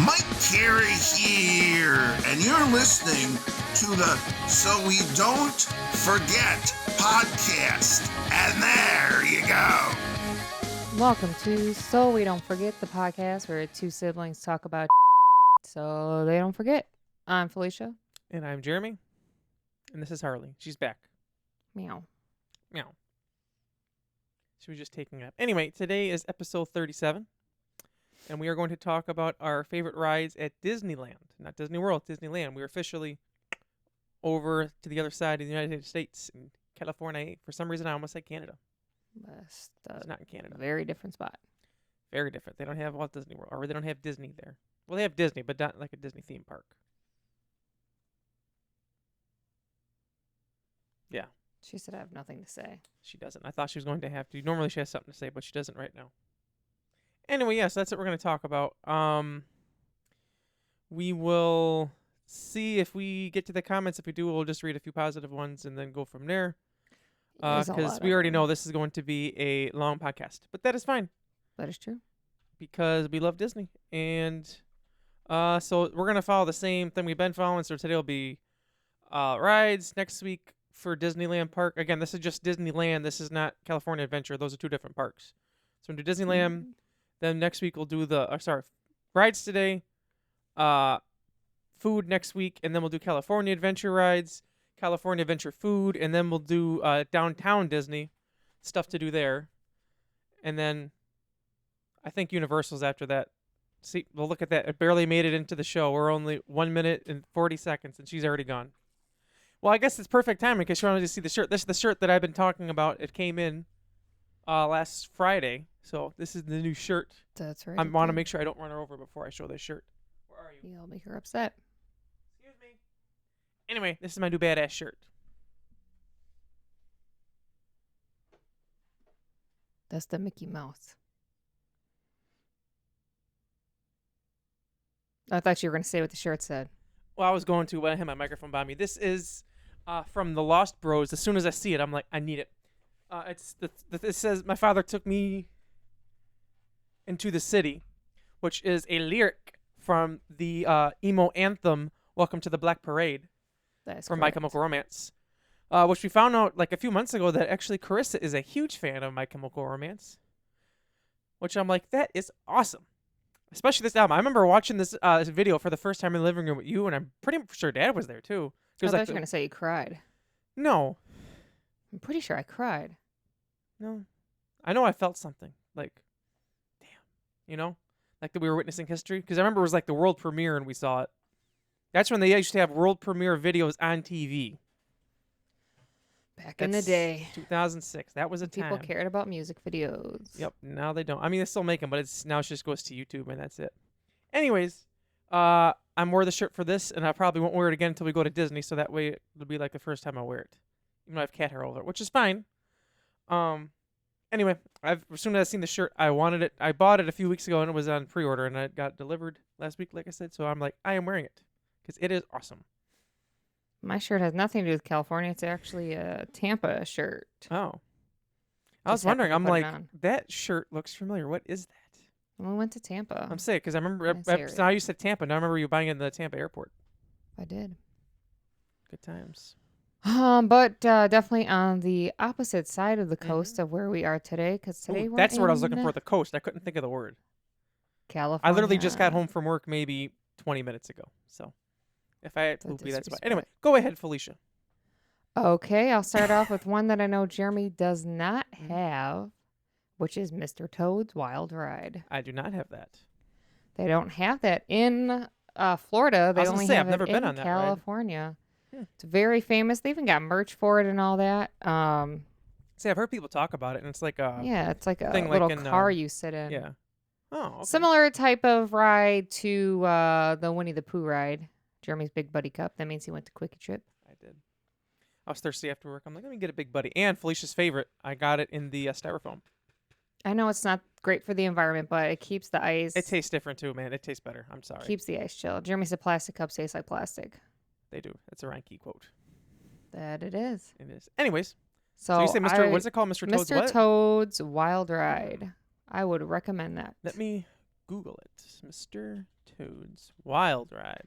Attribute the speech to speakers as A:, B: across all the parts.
A: Mike Carey here, and you're listening to the So We Don't Forget podcast. And there you go.
B: Welcome to So We Don't Forget, the podcast where two siblings talk about so they don't forget. I'm Felicia.
C: And I'm Jeremy. And this is Harley. She's back.
B: Meow.
C: Meow. She was just taking a nap. Anyway, today is episode 37. And we are going to talk about our favorite rides at Disneyland. Not Disney World, Disneyland. We're officially over to the other side of the United States in California. For some reason, I almost said Canada.
B: It's
C: not in Canada.
B: Very different spot.
C: Very different. They don't have Walt Disney World, or they don't have Disney there. Well, they have Disney, but not like a Disney theme park. Yeah.
B: She said I have nothing to say.
C: She doesn't. I thought she was going to have to. Normally she has something to say, but she doesn't right now. Anyway, yes, that's what we're going to talk about. We will see if we get to the comments. If we do, we'll just read a few positive ones and then go from there. Because we already know this is going to be a long podcast. But that is fine.
B: That is true.
C: Because we love Disney. And so we're going to follow the same thing we've been following. So today will be rides. Next week for Disneyland Park. Again, this is just Disneyland. This is not California Adventure. Those are two different parks. So we'll do Disneyland. Mm-hmm. Then next week we'll do rides today, food next week, and then we'll do California Adventure rides, California Adventure food, and then we'll do downtown Disney, stuff to do there. And then I think Universal's after that. See, we'll look at that. It barely made it into the show. We're only 1 minute and 40 seconds, and she's already gone. Well, I guess it's perfect timing because she wanted to see the shirt. This is the shirt that I've been talking about. It came in last Friday. So this is the new shirt.
B: That's right.
C: I want to make sure I don't run her over before I show this shirt. Where are you?
B: You'll make her upset.
C: Excuse me. Anyway, this is my new badass shirt.
B: That's the Mickey Mouse. I thought you were going to say what the shirt said.
C: Well, I was going to, but I had my microphone by me. This is from the Lost Bros. As soon as I see it, I'm like, I need it. It says, my father took me into the city, which is a lyric from the emo anthem "Welcome to the Black Parade" from My Chemical Romance, which we found out like a few months ago that actually Carissa is a huge fan of My Chemical Romance, which I'm like, that is awesome, especially this album. I remember watching this video for the first time in the living room with you, and I'm pretty sure Dad was there too.
B: I thought you were going to say you cried.
C: No.
B: I'm pretty sure I cried.
C: No. I know I felt something. Like, damn. You know? Like that we were witnessing history. Because I remember it was like the world premiere and we saw it. That's when they used to have world premiere videos on TV.
B: Back in the day.
C: 2006. That was a time.
B: People cared about music videos.
C: Yep. Now they don't. I mean, they still make them, but now it just goes to YouTube and that's it. Anyways, I wore the shirt for this and I probably won't wear it again until we go to Disney. So that way it'll be like the first time I wear it. Even though I have cat hair over it, which is fine. Anyway, as soon as I seen the shirt, I wanted it. I bought it a few weeks ago and it was on pre-order and it got delivered last week, like I said. So I'm like, I am wearing it because it is awesome.
B: My shirt has nothing to do with California. It's actually a Tampa shirt.
C: Oh. I was wondering, I'm like, that shirt looks familiar. What is that?
B: We went to Tampa.
C: I'm saying, because I remember, now you said Tampa. Now I remember you buying it in the Tampa airport.
B: I did.
C: Good times.
B: But definitely on the opposite side of the coast of where we are today, because today we're
C: that's what I was looking for, the coast. I couldn't think of the word.
B: California.
C: I literally just got home from work maybe 20 minutes ago. So if I will be that spot. Anyway, go ahead, Felicia.
B: Okay, I'll start off with one that I know Jeremy does not have, which is Mr. Toad's Wild Ride.
C: I do not have that.
B: They don't have that in Florida. They only have
C: I've never been
B: in
C: on that
B: California.
C: Ride.
B: It's very famous. They even got merch for it and all that.
C: See, I've heard people talk about it, and it's like a
B: it's like a
C: thing
B: little
C: like in,
B: car you sit in.
C: Yeah. Oh, okay.
B: Similar type of ride to the Winnie the Pooh ride. Jeremy's Big Buddy Cup. That means he went to Quickie Trip.
C: I did. I was thirsty after work. I'm like, let me get a Big Buddy. And Felicia's favorite, I got it in the styrofoam.
B: I know it's not great for the environment, but it keeps the ice.
C: It tastes different too, man. It tastes better. I'm sorry.
B: Keeps the ice chill. Jeremy said plastic cups taste like plastic.
C: They do. It's a Reinke quote.
B: That it is.
C: It is. Anyways.
B: So
C: you say Mr. What's it called? Mr. Toad's what?
B: Mr. Toad's Wild Ride. I would recommend that.
C: Let me Google it. Mr. Toads Wild Ride.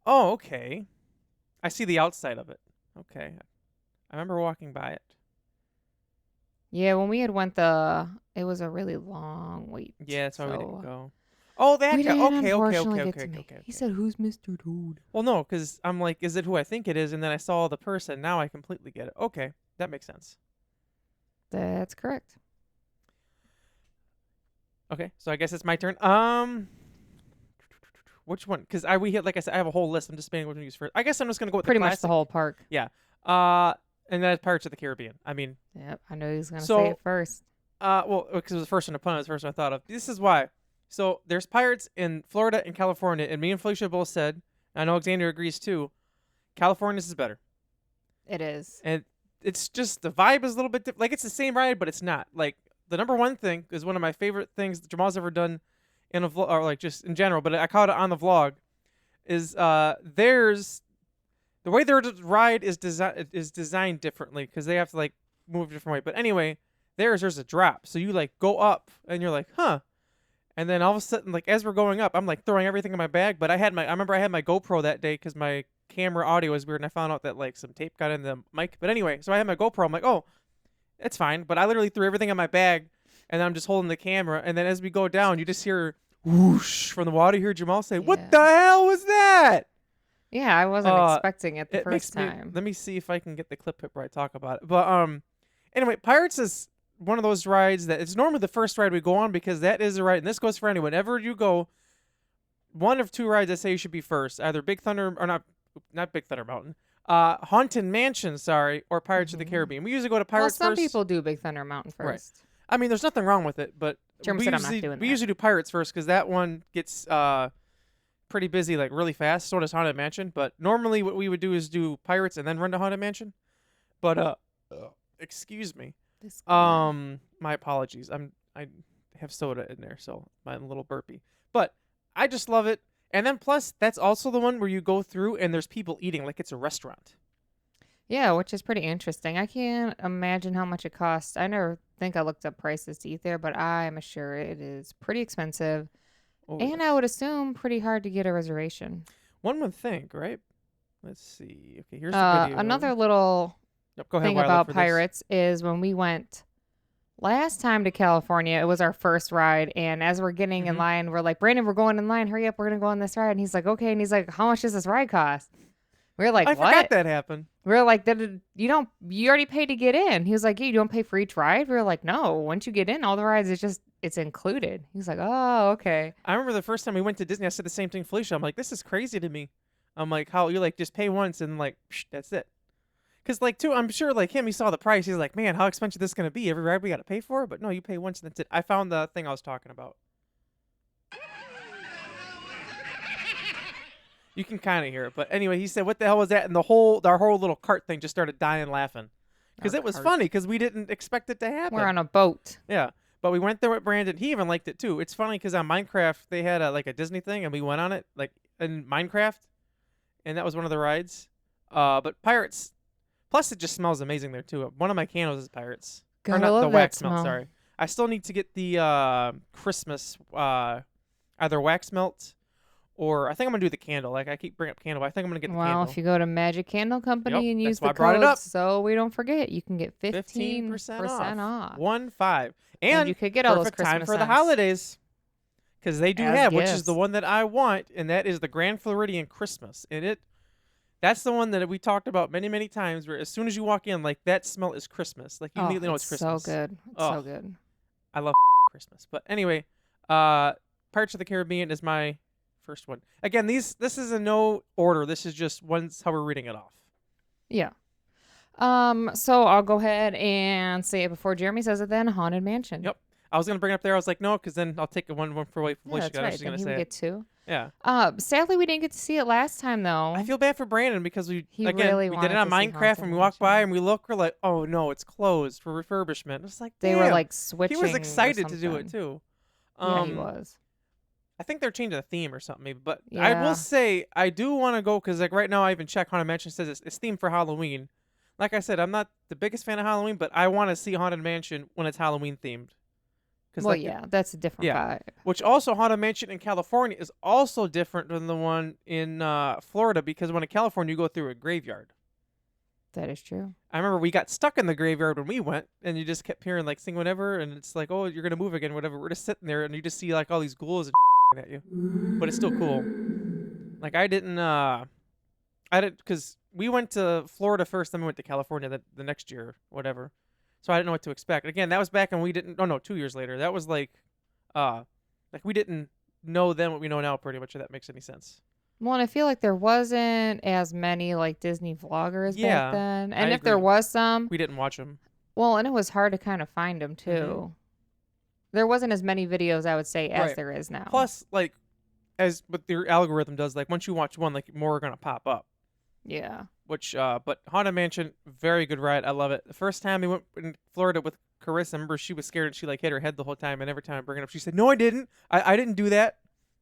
C: Oh, okay. I see the outside of it. Okay. I remember walking by it.
B: Yeah, when we had went it was a really long wait.
C: Yeah, that's why we didn't
B: so
C: go. Oh, that
B: we
C: guy.
B: didn't
C: Okay.
B: unfortunately get to meet.
C: Okay.
B: He said, "Who's Mr. Toad?"
C: Well, no, because I'm like, is it who I think it is? And then I saw the person. Now I completely get it. Okay, that makes sense.
B: That's correct.
C: Okay, so I guess it's my turn. Which one? Because we hit, like I said, I have a whole list. I'm just debating which one to use first. I guess I'm just gonna go with
B: Pretty
C: the
B: much
C: classic.
B: the whole park.
C: Yeah. And that's Pirates of the Caribbean. I mean,
B: Yep, I know he was gonna
C: So-
B: say it first.
C: well, because it was the first one to put on, it was the first one I thought of. This is why. So there's pirates in Florida and California, and me and Felicia both said, and I know Xander agrees too, California's is better.
B: It is.
C: And it's just the vibe is a little bit different. Like it's the same ride, but it's not. Like the number one thing is one of my favorite things that Jamal's ever done in a vlog, or like just in general, but I caught it on the vlog. Is there's the way their ride is designed differently because they have to like move a different way. But anyway, there's a drop, so you like go up and you're like, huh. And then all of a sudden, like as we're going up, I'm like throwing everything in my bag. But I remember I had my GoPro that day because my camera audio was weird, and I found out that like some tape got in the mic. But anyway, so I had my GoPro. I'm like, oh, it's fine. But I literally threw everything in my bag, and I'm just holding the camera. And then as we go down, you just hear whoosh from the water. You hear Jamal say, "What the hell was that?"
B: Yeah, I wasn't expecting it the first time.
C: Let me see if I can get the clip where I talk about it. But anyway, Pirates is one of those rides that it's normally the first ride we go on because that is a ride, and this goes for anyone. Whenever you go, one of two rides I say you should be first, either Big Thunder or not Big Thunder Mountain, Haunted Mansion, or Pirates of the Caribbean. We usually go to Pirates
B: some
C: first.
B: people do Big Thunder Mountain first.
C: Right. I mean, there's nothing wrong with it, but
B: Jeremy said I'm not doing
C: we
B: that.
C: usually do Pirates first because that one gets pretty busy like really fast. So does Haunted Mansion. But normally what we would do is do Pirates and then run to Haunted Mansion. But excuse me. My apologies. I have soda in there, so I'm a little burpy. But I just love it. And then plus that's also the one where you go through and there's people eating like it's a restaurant.
B: Yeah, which is pretty interesting. I can't imagine how much it costs. I never think I looked up prices to eat there, but I am sure it is pretty expensive.
C: Oh,
B: And I would assume pretty hard to get a reservation.
C: one would think, right? Let's see. Okay, here's the video.
B: Another little
C: Yep, go ahead
B: thing
C: while I look
B: about
C: for this.
B: Pirates is when we went last time to California, it was our first ride. And as we're getting in line, we're like, Brandon, we're going in line. Hurry up. We're going to go on this ride. And he's like, okay. And he's like, how much does this ride cost? We're like,
C: I
B: what?
C: forgot that happened.
B: We're like, you already paid to get in. He was like, yeah, you don't pay for each ride. We were like, no, once you get in, all the rides, it's included. He's like, oh, okay.
C: I remember the first time we went to Disney, I said the same thing to Felicia. I'm like, this is crazy to me. I'm like, how you like just pay once and like, psh, that's it. Cause like too, I'm sure like him, he saw the price. He's like, man, how expensive this is gonna be? Every ride we gotta pay for? But no, you pay once and that's it. I found the thing I was talking about. You can kind of hear it, but anyway, he said, "What the hell was that?" And our whole little cart thing just started dying laughing because
B: Our
C: it was
B: cart.
C: funny because we didn't expect it to happen.
B: We're on a boat.
C: Yeah, but we went there with Brandon. He even liked it too. It's funny because on Minecraft they had a Disney thing, and we went on it like in Minecraft, and that was one of the rides. But Pirates, plus it just smells amazing there too. One of my candles is Pirates, or
B: Gotta
C: not
B: love
C: the
B: that
C: wax melt.
B: smell.
C: Sorry, I still need to get the Christmas either wax melt. Or I think I'm going to do the candle. Like, I keep bringing up candle, but I think I'm going to get the
B: Well,
C: candle.
B: if you go to Magic Candle Company
C: Yep,
B: and
C: that's
B: use
C: why
B: the
C: I brought it
B: code
C: up.
B: so we don't forget, you can get 15%
C: 15%
B: off.
C: 1-5.
B: And
C: And
B: you could get all those
C: perfect time
B: Christmas
C: for the
B: scents.
C: holidays. Because they do
B: As
C: have, which is
B: gifts.
C: the one that I want, and that is the Grand Floridian Christmas. And that's the one that we talked about many, many times, where as soon as you walk in, like, that smell is Christmas. Like, you immediately know it's Christmas.
B: So good. It's
C: Oh.
B: so good.
C: I love Christmas. But anyway, Pirates of the Caribbean is my first one. Again, this is in no order. This is just how we're reading it off.
B: Yeah. So I'll go ahead and say it before Jeremy says it then. Haunted Mansion.
C: Yep. I was gonna bring it up there. I was like, no, because then I'll take one for away from
B: Yeah,
C: Felicia.
B: that's
C: I
B: right.
C: was just
B: Then
C: gonna
B: he
C: say
B: would
C: it.
B: get two.
C: Yeah.
B: Sadly, we didn't get to see it last time, though.
C: I feel bad for Brandon because
B: He
C: we did
B: really
C: it on
B: wanted to see
C: Minecraft
B: Haunted
C: and we walk by
B: Mansion.
C: and we look, we're like, oh no, it's closed for refurbishment. It's like
B: They were
C: damn.
B: like switching.
C: He was
B: or
C: excited to do it
B: something.
C: too.
B: Yeah, he was.
C: I think they're changing the theme or something maybe, but I
B: Yeah.
C: will say I do want to go because like right now I even checked Haunted Mansion says it's themed for Halloween. Like I said, I'm not the biggest fan of Halloween, but I want to see Haunted Mansion when it's Halloween themed 'Cause,
B: Well,
C: like,
B: yeah, that's a different
C: yeah.
B: vibe.
C: Which also Haunted Mansion in California is also different than the one in Florida, because when in California you go through a graveyard.
B: That is true.
C: I remember we got stuck in the graveyard when we went, and you just kept hearing like sing whatever, and it's like, oh, you're gonna move again, whatever. We're just sitting there, and you just see like all these ghouls and at you, but it's still cool. Like I didn't, because we went to Florida first, then we went to California the next year, whatever. So I didn't know what to expect. Again, that was back when we didn't. Oh no, 2 years later. That was like we didn't know then what we know now, pretty much. If that makes any sense.
B: Well, and I feel like there wasn't as many like Disney vloggers
C: Yeah,
B: back then,
C: I
B: and if there
C: agree.
B: was some,
C: We didn't watch them.
B: well, and it was hard to kind of find them too. There wasn't as many videos, I would say, as
C: Right.
B: there is now.
C: Plus, like, as what their algorithm does, like once you watch one, like more are gonna pop up.
B: yeah,
C: Which, but Haunted Mansion, very good ride. I love it. The first time we went in Florida with Carissa, I remember she was scared and she like hit her head the whole time. And every time I bring it up, she said, "No, I didn't. I didn't do that."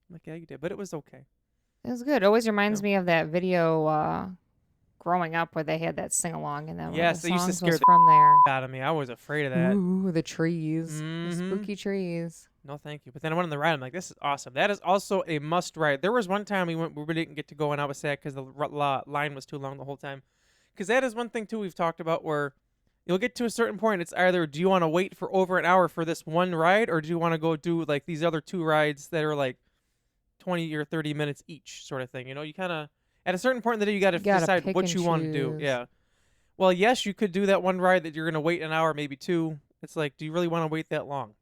C: I'm like, "Yeah, you did," but it was okay.
B: it was good. It always reminds me of that video growing up where they had that sing along, and then one
C: Yes,
B: of the
C: they used to
B: songs
C: scare
B: was
C: the
B: from there.
C: Out of me, I was afraid of that.
B: Ooh, the trees, the
C: Mhm.
B: spooky trees.
C: No, thank you. But then I went on the ride. I'm like, this is awesome. That is also a must ride. There was one time we went, we didn't get to go, and I was sad because the line was too long the whole time. Because that is one thing too we've talked about, where you'll get to a certain point. It's either do you want to wait for over an hour for this one ride, or do you want to go do like these other two rides that are like 20 or 30 minutes each, sort of thing. You know, you kind of at a certain point in the day you got to
B: Gotta
C: decide
B: pick
C: what
B: and
C: you want to do.
B: choose.
C: Yeah. Well, yes, you could do that one ride that you're gonna wait an hour, maybe two. It's like, do you really want to wait that long?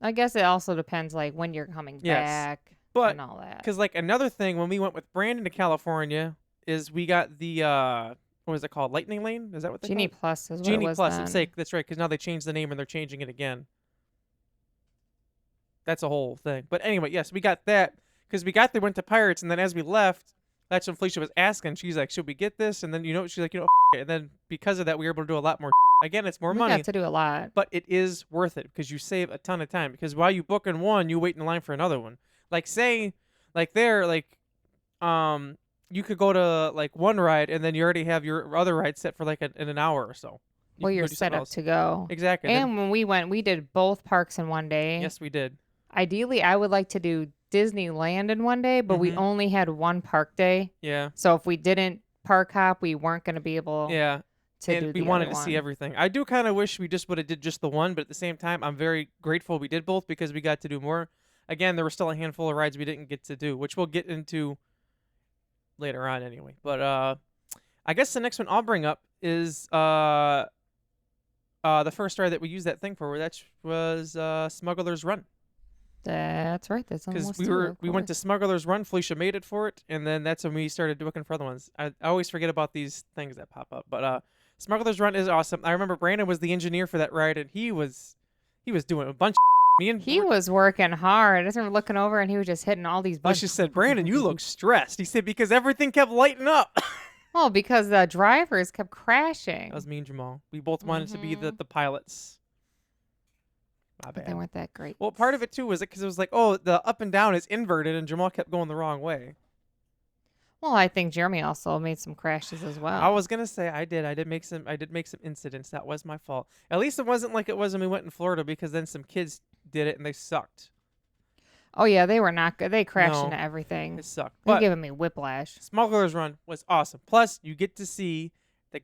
B: I guess it also depends like when you're coming
C: Yes.
B: back
C: But
B: and all that.
C: because like another thing when we went with Brandon to California is we got the what was it called? Lightning Lane? Is that what they
B: Genie
C: call it?
B: Plus is what
C: Genie
B: it was
C: Plus.
B: then.
C: It's like that's right, because now they changed the name and they're changing it again. That's a whole thing. But anyway, yes, we got that because we got there, went to Pirates, and then as we left, that's when Felicia was asking. She's like, "Should we get this?" And then she's like, F it. And then because of that, we were able to do a lot more. Again, it's more
B: We
C: money,
B: got to do a lot.
C: but it is worth it because you save a ton of time. Because while you book in one, you wait in line for another one. Like say, like there, like you could go to like one ride and then you already have your other ride set for like in an hour or so.
B: Well,
C: can
B: you're
C: go do
B: set
C: something
B: up
C: else.
B: to go.
C: Exactly.
B: And when we went, we did both parks in one day.
C: Yes, we did.
B: Ideally, I would like to do Disneyland in one day, but we
C: Mhm.
B: only had one park day.
C: Yeah.
B: So if we didn't park hop, we weren't going to be able
C: Yeah.
B: to
C: And
B: do
C: we
B: the
C: wanted
B: other
C: to see
B: one.
C: everything. I do kind of wish we just would have did just the one, but at the same time, I'm very grateful we did both because we got to do more. Again, there were still a handful of rides we didn't get to do, which we'll get into later on anyway. But I guess the next one I'll bring up is the first ride that we used that thing for. That was Smuggler's Run.
B: That's right. That's on the
C: Because
B: list
C: we went to Smuggler's Run. Felicia made it for it, and then that's when we started looking for other ones. I always forget about these things that pop up, but Smuggler's Run is awesome. I remember Brandon was the engineer for that ride, and he was doing a bunch. Me and
B: He was working hard. I just remember looking over and he was just hitting all these buttons.
C: Felicia said, "Brandon, you look stressed." He said because everything kept lighting up.
B: Well, because the drivers kept crashing.
C: That was me and Jamal. We both wanted to be the pilots. My
B: But
C: bad.
B: they weren't that great.
C: Well, part of it too was because it was like, oh, the up and down is inverted, and Jamal kept going the wrong way.
B: Well, I think Jeremy also made some crashes as well.
C: I was gonna say I did make some incidents. That was my fault. At least it wasn't like it was when we went in Florida, because then some kids did it and they sucked.
B: Oh yeah, they were not good. They crashed
C: No,
B: into everything.
C: It sucked.
B: They're
C: But
B: giving me whiplash.
C: Smuggler's Run was awesome. Plus, you get to see the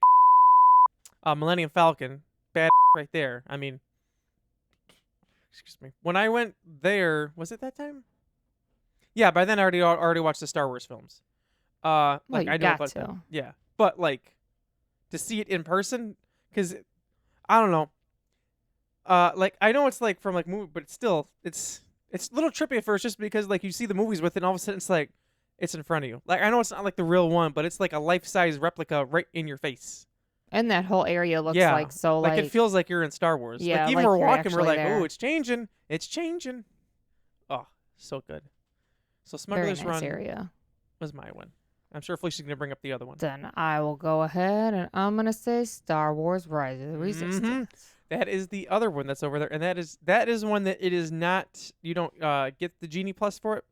C: Millennium Falcon. Bad right there. I mean, excuse me. When I went there, was it that time? Yeah, by then I already watched the Star Wars films.
B: Well,
C: Like
B: you
C: I know
B: got
C: about
B: to.
C: them. Yeah, but like to see it in person, because I don't know. Like I know it's like from like movie, but it's still it's a little trippy at first, just because like you see the movies with it, and all of a sudden it's like it's in front of you. Like I know it's not like the real one, but it's like a life-size replica right in your face.
B: And that whole area looks
C: Yeah,
B: like so
C: Like
B: like
C: it feels like you're in Star Wars.
B: Yeah,
C: like even
B: like
C: we're
B: you're
C: walking, we're
B: actually
C: like,
B: there.
C: oh, it's changing. It's changing. Oh, so good. So
B: very
C: Smuggler's
B: nice
C: Run
B: area.
C: was my one. I'm sure Felicia's gonna bring up the other one.
B: Then I will go ahead and I'm gonna say Star Wars: Rise of the Resistance.
C: That is the other one that's over there, and that is one that it is not. You don't get the Genie Plus for it.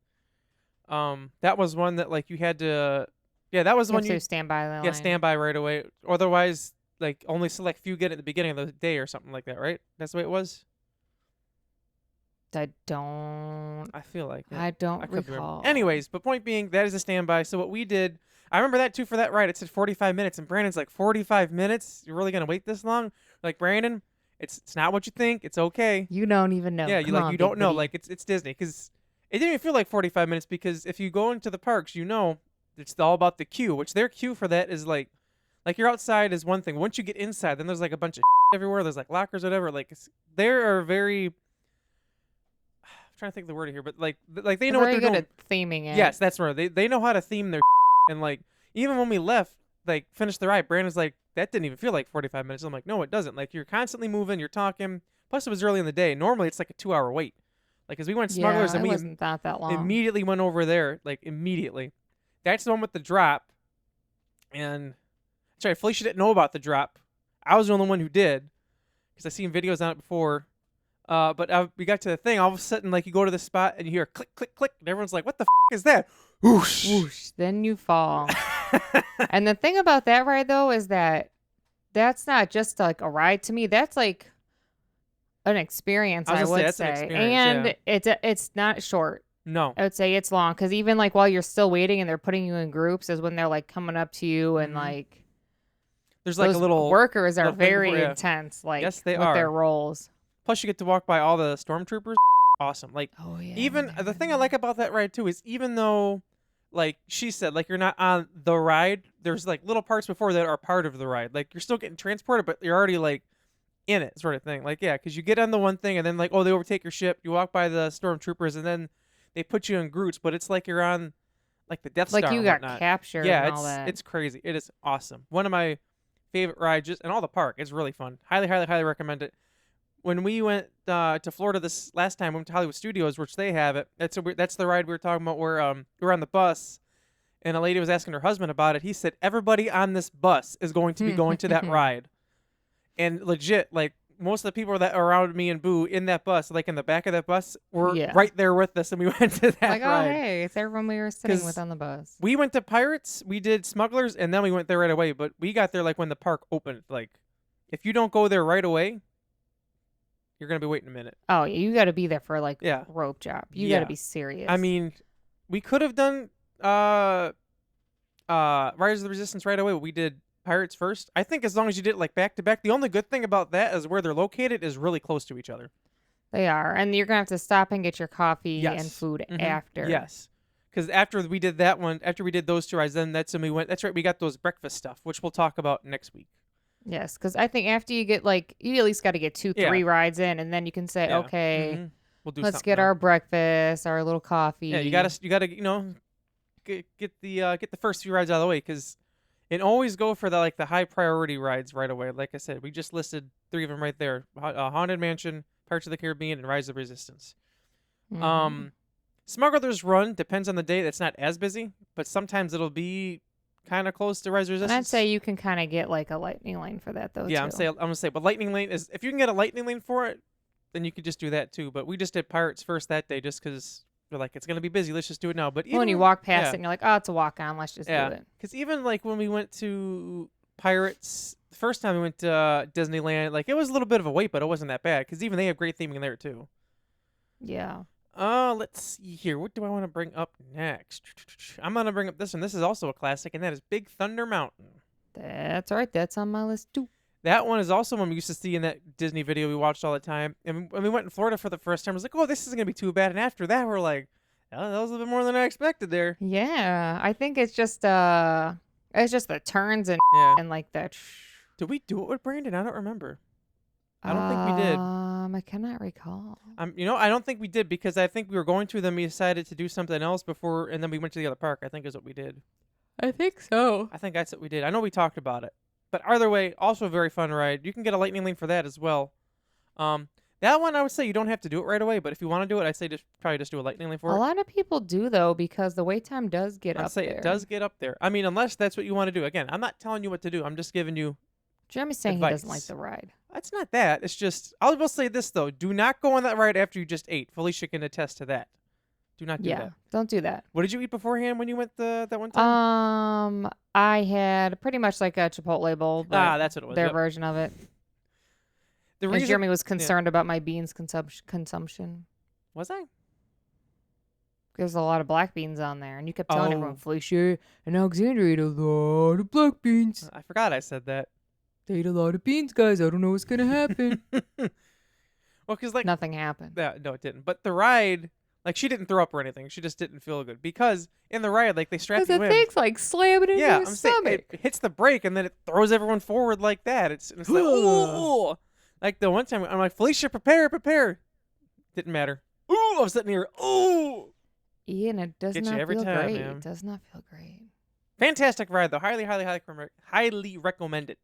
C: That was one that like you had to. Yeah, that was the
B: You
C: one
B: have to
C: you
B: stand by the line.
C: yeah stand by right away. Otherwise, like only select few get it at the beginning of the day or something like that, right? That's the way it was.
B: I don't.
C: I feel like it.
B: I don't
C: could be wrong.
B: recall.
C: Anyways, but point being, that is a standby. So what we did, I remember that too for that ride. It said 45 minutes, and Brandon's like, 45 minutes? You're really gonna wait this long? Like, Brandon, it's not what you think. It's okay.
B: You don't even know.
C: Yeah, you
B: Come
C: like
B: on,
C: you don't
B: big
C: know.
B: buddy.
C: Like it's Disney, because it didn't even feel like 45 minutes, because if you go into the parks, you know it's all about the queue, which their queue for that is like you're outside is one thing. Once you get inside, then there's like a bunch of everywhere. There's like lockers, whatever. Like they are very. I'm trying to think of the word here, but like they know what
B: Very
C: they're
B: good
C: doing.
B: at theming it.
C: Yes, that's right. They know how to theme their and like even when we left, like finished the ride, Brandon's like, that didn't even feel like 45 minutes. I'm like, no, it doesn't. Like you're constantly moving, you're talking. Plus it was early in the day. Normally it's like a 2-hour wait. Like as we went Smugglers
B: Yeah,
C: and
B: it
C: we
B: wasn't that long.
C: immediately went over there, like immediately. That's the one with the drop. And sorry, Felicia didn't know about the drop. I was the only one who did, because I seen videos on it before. But we got to the thing. All of a sudden, like you go to the spot and you hear click, click, click, and everyone's like, "What the is that?" Whoosh.
B: Whoosh, then you fall. And the thing about that ride though is that that's not just like a ride to me. That's like an experience.
C: I was
B: I
C: gonna say,
B: would
C: that's an
B: say,
C: experience,
B: and it's not short.
C: No.
B: I would say it's long because even like while you're still waiting and they're putting you in groups is when they're like coming up to you and
C: Mhm.
B: like
C: There's like
B: those
C: a little
B: workers are
C: little thing
B: very
C: before, yeah.
B: intense. Like
C: Yes, they
B: with
C: are.
B: their roles.
C: Plus, you get to walk by all the stormtroopers. Awesome. Like
B: Oh yeah.
C: even the thing I like about that ride too is even though, like she said, like you're not on the ride. There's like little parts before that are part of the ride. Like you're still getting transported, but you're already like in it, sort of thing. Like yeah, because you get on the one thing and then like oh they overtake your ship. You walk by the stormtroopers and then they put you in groups, but it's like you're on like the Death Star.
B: Like you
C: and
B: got
C: whatnot.
B: captured.
C: Yeah,
B: and all that.
C: it's crazy. It is awesome. One of my favorite rides, just in all the park. It's really fun. Highly, highly, highly recommend it. When we went to Florida this last time, we went to Hollywood Studios, which they have it. That's the ride we were talking about where we were on the bus, and a lady was asking her husband about it. He said everybody on this bus is going to be going to that ride, and legit, like most of the people that are around me and Boo in that bus, like in the back of that bus, were
B: Yeah.
C: right there with us, and we went to that
B: like,
C: ride.
B: oh hey, it's everyone we were sitting
C: 'Cause
B: with on the bus.
C: We went to Pirates, we did Smugglers, and then we went there right away. But we got there like when the park opened. Like, if you don't go there right away, you're gonna be waiting a minute.
B: Oh, yeah, you got to be there for like
C: Yeah.
B: rope drop. You
C: Yeah.
B: got to be serious.
C: I mean, we could have done Rise of the Resistance right away, but we did Pirates first. I think as long as you did it like back to back, the only good thing about that is where they're located is really close to each other.
B: they are, and you're gonna have to stop and get your coffee and
C: Yes.
B: food
C: Mhm.
B: after.
C: Yes. Because after we did that one, after we did those two rides, then that's when we went. That's right, we got those breakfast stuff, which we'll talk about next week.
B: Yes, because I think after you get like you at least got to get 2,
C: Yeah.
B: 3 rides in, and then you can say,
C: Yeah.
B: okay,
C: Mhm. We'll do.
B: let's
C: something
B: get
C: else.
B: our breakfast, our little coffee.
C: Yeah, you gotta, get the first few rides out of the way, because and always go for the high priority rides right away. Like I said, we just listed 3 of them right there: Haunted Mansion, Pirates of the Caribbean, and Rise of Resistance.
B: Mhm.
C: Smuggler's Run depends on the day. That's not as busy, but sometimes it'll be kind of close to Rise of
B: And
C: Resistance.
B: I'd say you can kind of get like a lightning lane for that though.
C: Yeah,
B: too.
C: I'm gonna say, but Lightning Lane is if you can get a Lightning Lane for it, then you could just do that too. But we just did Pirates first that day, just because we're like it's gonna be busy. Let's just do it now. But even
B: when you walk past
C: yeah.
B: it, and you're like, oh, it's a walk on. Let's just do it.
C: Because even like when we went to Pirates the first time we went to Disneyland, like it was a little bit of a wait, but it wasn't that bad. Because even they have great theming there too.
B: Yeah.
C: Let's see here. What do I want to bring up next? I'm gonna bring up this one. This is also a classic, and that is Big Thunder Mountain.
B: That's right. That's on my list too.
C: That one is also one we used to see in that Disney video we watched all the time. And when we went in Florida for the first time, I was like, oh, this isn't gonna be too bad. And after that, we're like, oh, that was a little bit more than I expected there.
B: Yeah, I think it's just the turns and
C: Yeah.
B: and like that.
C: Did we do it with Brandon? I don't remember. I don't think we did.
B: I cannot recall.
C: I don't think we did, because I think we were going to, then we decided to do something else before, and then we went to the other park. I think is what we did.
B: I think so.
C: I think that's what we did. I know we talked about it. But either way, also a very fun ride. You can get a lightning lane for that as well. That one I would say you don't have to do it right away, but if you want to do it, I'd say probably just do a lightning lane for
B: A
C: it.
B: lot of people do though because the wait time does get
C: I'd
B: up
C: say
B: there.
C: it does get up there. I mean, unless that's what you want to do. Again, I'm not telling you what to do. I'm just giving you.
B: Jeremy's saying he doesn't like
C: advice.
B: the ride.
C: It's not that. It's just I will say this though: do not go on that ride after you just ate. Felicia can attest to that. Do not do
B: Yeah,
C: that.
B: don't do that.
C: What did you eat beforehand when you went that one time?
B: I had pretty much like a Chipotle bowl, but
C: That's what it was.
B: their
C: Yep.
B: version of it.
C: The
B: Because
C: reason,
B: Jeremy was concerned about my beans consumption.
C: Was I?
B: There's a lot of black beans on there, and you kept telling
C: Oh.
B: everyone, Felicia and Alexander ate a lot of black beans.
C: I forgot I said that.
B: They ate a lot of beans, guys. I don't know what's gonna happen.
C: Well, because like
B: Nothing happened.
C: no, it didn't. But the ride, like she didn't throw up or anything. She just didn't feel good because in the ride, like they strap
B: Because
C: you
B: the
C: in.
B: thing's like slamming into
C: Yeah,
B: your
C: I'm saying
B: stomach.
C: it hits the brake and then it throws everyone forward like that. It's like ooh. Like the one time I'm like, Felicia, prepare. Didn't matter. Ooh, I was sitting here. Ooh.
B: Ian, it does
C: Get you
B: not
C: every
B: feel
C: time,
B: great.
C: man.
B: It does not feel great.
C: Fantastic ride though. Highly recommend it.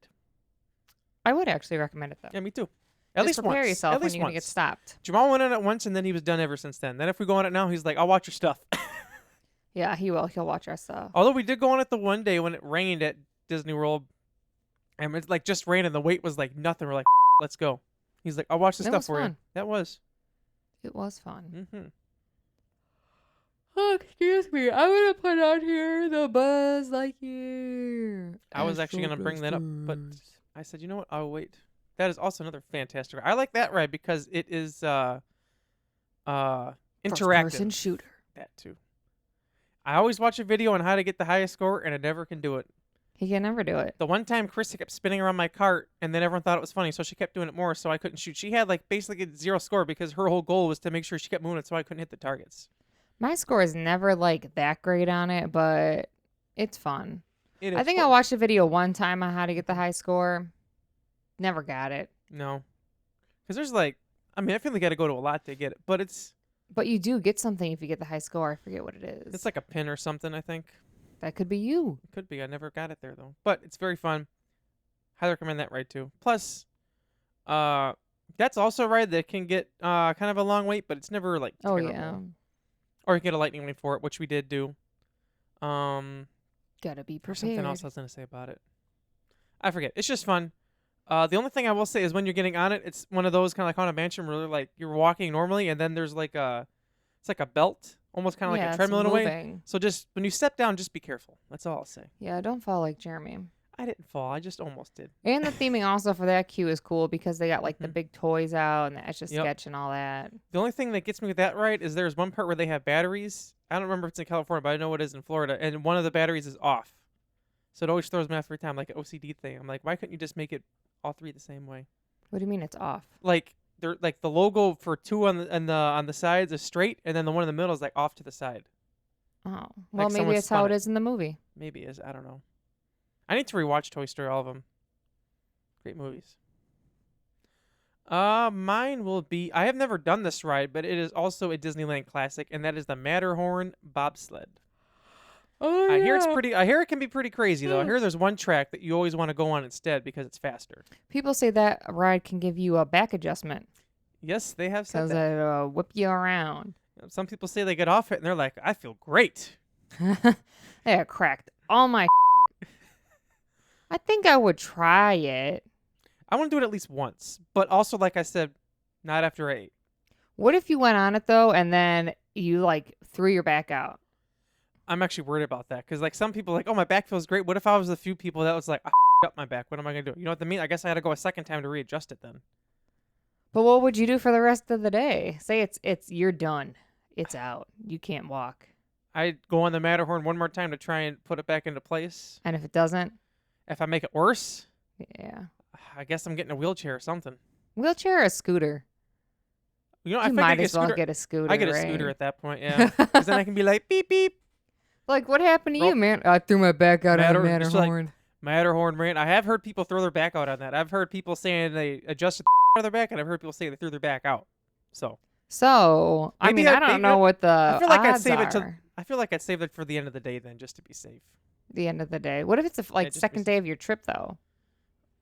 B: I would actually recommend it though.
C: Yeah, me too. At
B: Just
C: least
B: prepare
C: once.
B: yourself
C: At
B: when
C: least
B: you're gonna
C: once.
B: get stopped.
C: Jamal went on it once and then he was done ever since then. Then if we go on it now, he's like, I'll watch your stuff.
B: Yeah, he will. He'll watch our stuff.
C: Although we did go on it the one day when it rained at Disney World, and it's like just rained and the wait was like nothing. We're like, let's go. He's like, I'll watch the
B: That
C: stuff
B: was
C: for you.
B: fun.
C: That was.
B: It was fun.
C: Mm-hmm.
B: Oh, excuse me. I'm gonna put on here the Buzz Lightyear.
C: I was actually gonna bring that up, but I said, you know what? I'll wait. That is also another fantastic ride. I like that ride because it is interactive.
B: First-person shooter.
C: That too. I always watch a video on how to get the highest score, and I never can do it.
B: He can never do it.
C: The one time Chris kept spinning around my cart, and then everyone thought it was funny, so she kept doing it more, so I couldn't shoot. She had like basically a 0 score because her whole goal was to make sure she kept moving it, so I couldn't hit the targets.
B: My score is never like that great on it, but it's fun.
C: It
B: I
C: is
B: think
C: fun.
B: I watched a video one time on how to get the high score. Never got it.
C: No, because there's like, I mean, I feel like you got to go to a lot to get it, but it's
B: But you do get something if you get the high score. I forget what it is.
C: like a pin or something. I think
B: That could be you.
C: it could be. I never got it there though, but it's very fun. Highly recommend that ride too. Plus, that's also a ride that can get kind of a long wait, but it's never like
B: Oh,
C: terrible.
B: yeah.
C: Or you get a lightning lane for it, which we did do.
B: Gotta be
C: There's
B: prepared.
C: something else I was gonna say about it. I forget. It's just fun. The only thing I will say is when you're getting on it, it's one of those kind of like on a mansion where like you're walking normally, and then there's like it's like a belt, almost kind of like
B: Yeah,
C: a
B: it's
C: treadmill in a way.
B: moving.
C: So just when you step down, just be careful. That's all I'll say.
B: Yeah, don't fall like Jeremy.
C: I didn't fall. I just almost did.
B: And the theming also for that queue is cool because they got like the
C: Mhm.
B: big toys out and the Etch a
C: Yep.
B: Sketch and all that.
C: The only thing that gets me with that ride is there's one part where they have batteries. I don't remember if it's in California, but I know it is in Florida, and one of the batteries is off. So it always throws me off every time, like an OCD thing. I'm like, why couldn't you just make it all three the same way?
B: What do you mean it's off?
C: Like they're like the logo for two on the sides is straight, and then the one in the middle is like off to the side.
B: Oh, well, maybe
C: someone
B: that's how
C: spun
B: it
C: it.
B: is in the movie.
C: Maybe it is. I don't know. I need to rewatch Toy Story, all of them. Great movies. Mine will be. I have never done this ride, but it is also a Disneyland classic, and that is the Matterhorn bobsled.
B: Oh,
C: I hear it's pretty. I hear it can be pretty crazy though. I hear there's one track that you always want to go on instead because it's faster.
B: People say that ride can give you a back adjustment
C: Yes, they have said
B: because
C: that.
B: it'll whip you around.
C: Some people say they get off it and they're like, "I feel great."
B: They cracked all my. I think I would try it.
C: I want to do it at least once, but also, like I said, not after 8.
B: What if you went on it though and then you like threw your back out?
C: I'm actually worried about that because like some people are like, oh, my back feels great. What if I was the few people that was like, I up my back? What am I gonna do? You know what I mean? I guess I had to go a second time to readjust it then.
B: But what would you do for the rest of the day? Say it's you're done. It's out. You can't walk.
C: I'd go on the Matterhorn one more time to try and put it back into place.
B: And if it doesn't,
C: If I make it worse,
B: yeah.
C: I guess I'm getting a wheelchair or something.
B: Wheelchair or a scooter?
C: You know, I
B: You
C: think I
B: might
C: get a
B: as well
C: scooter.
B: get a scooter.
C: I get a
B: right?
C: scooter at that point, yeah. Because then I can be like, beep beep.
B: Like, what happened to
C: Roll-
B: you, man? I threw my back out on the
C: Matterhorn, just like-
B: Matterhorn.
C: Matterhorn rant. I have heard people throw their back out on that. I've heard people saying they adjusted out of their back, and I've heard people say they threw their back out. So
B: So, I
C: Maybe
B: mean, I don't
C: maybe
B: know what the
C: I feel like I'd
B: odds
C: save
B: are
C: it to. I feel like I'd save it for the end of the day then, just to be safe.
B: the end of the day. What if it's like
C: just be
B: second day of your trip though?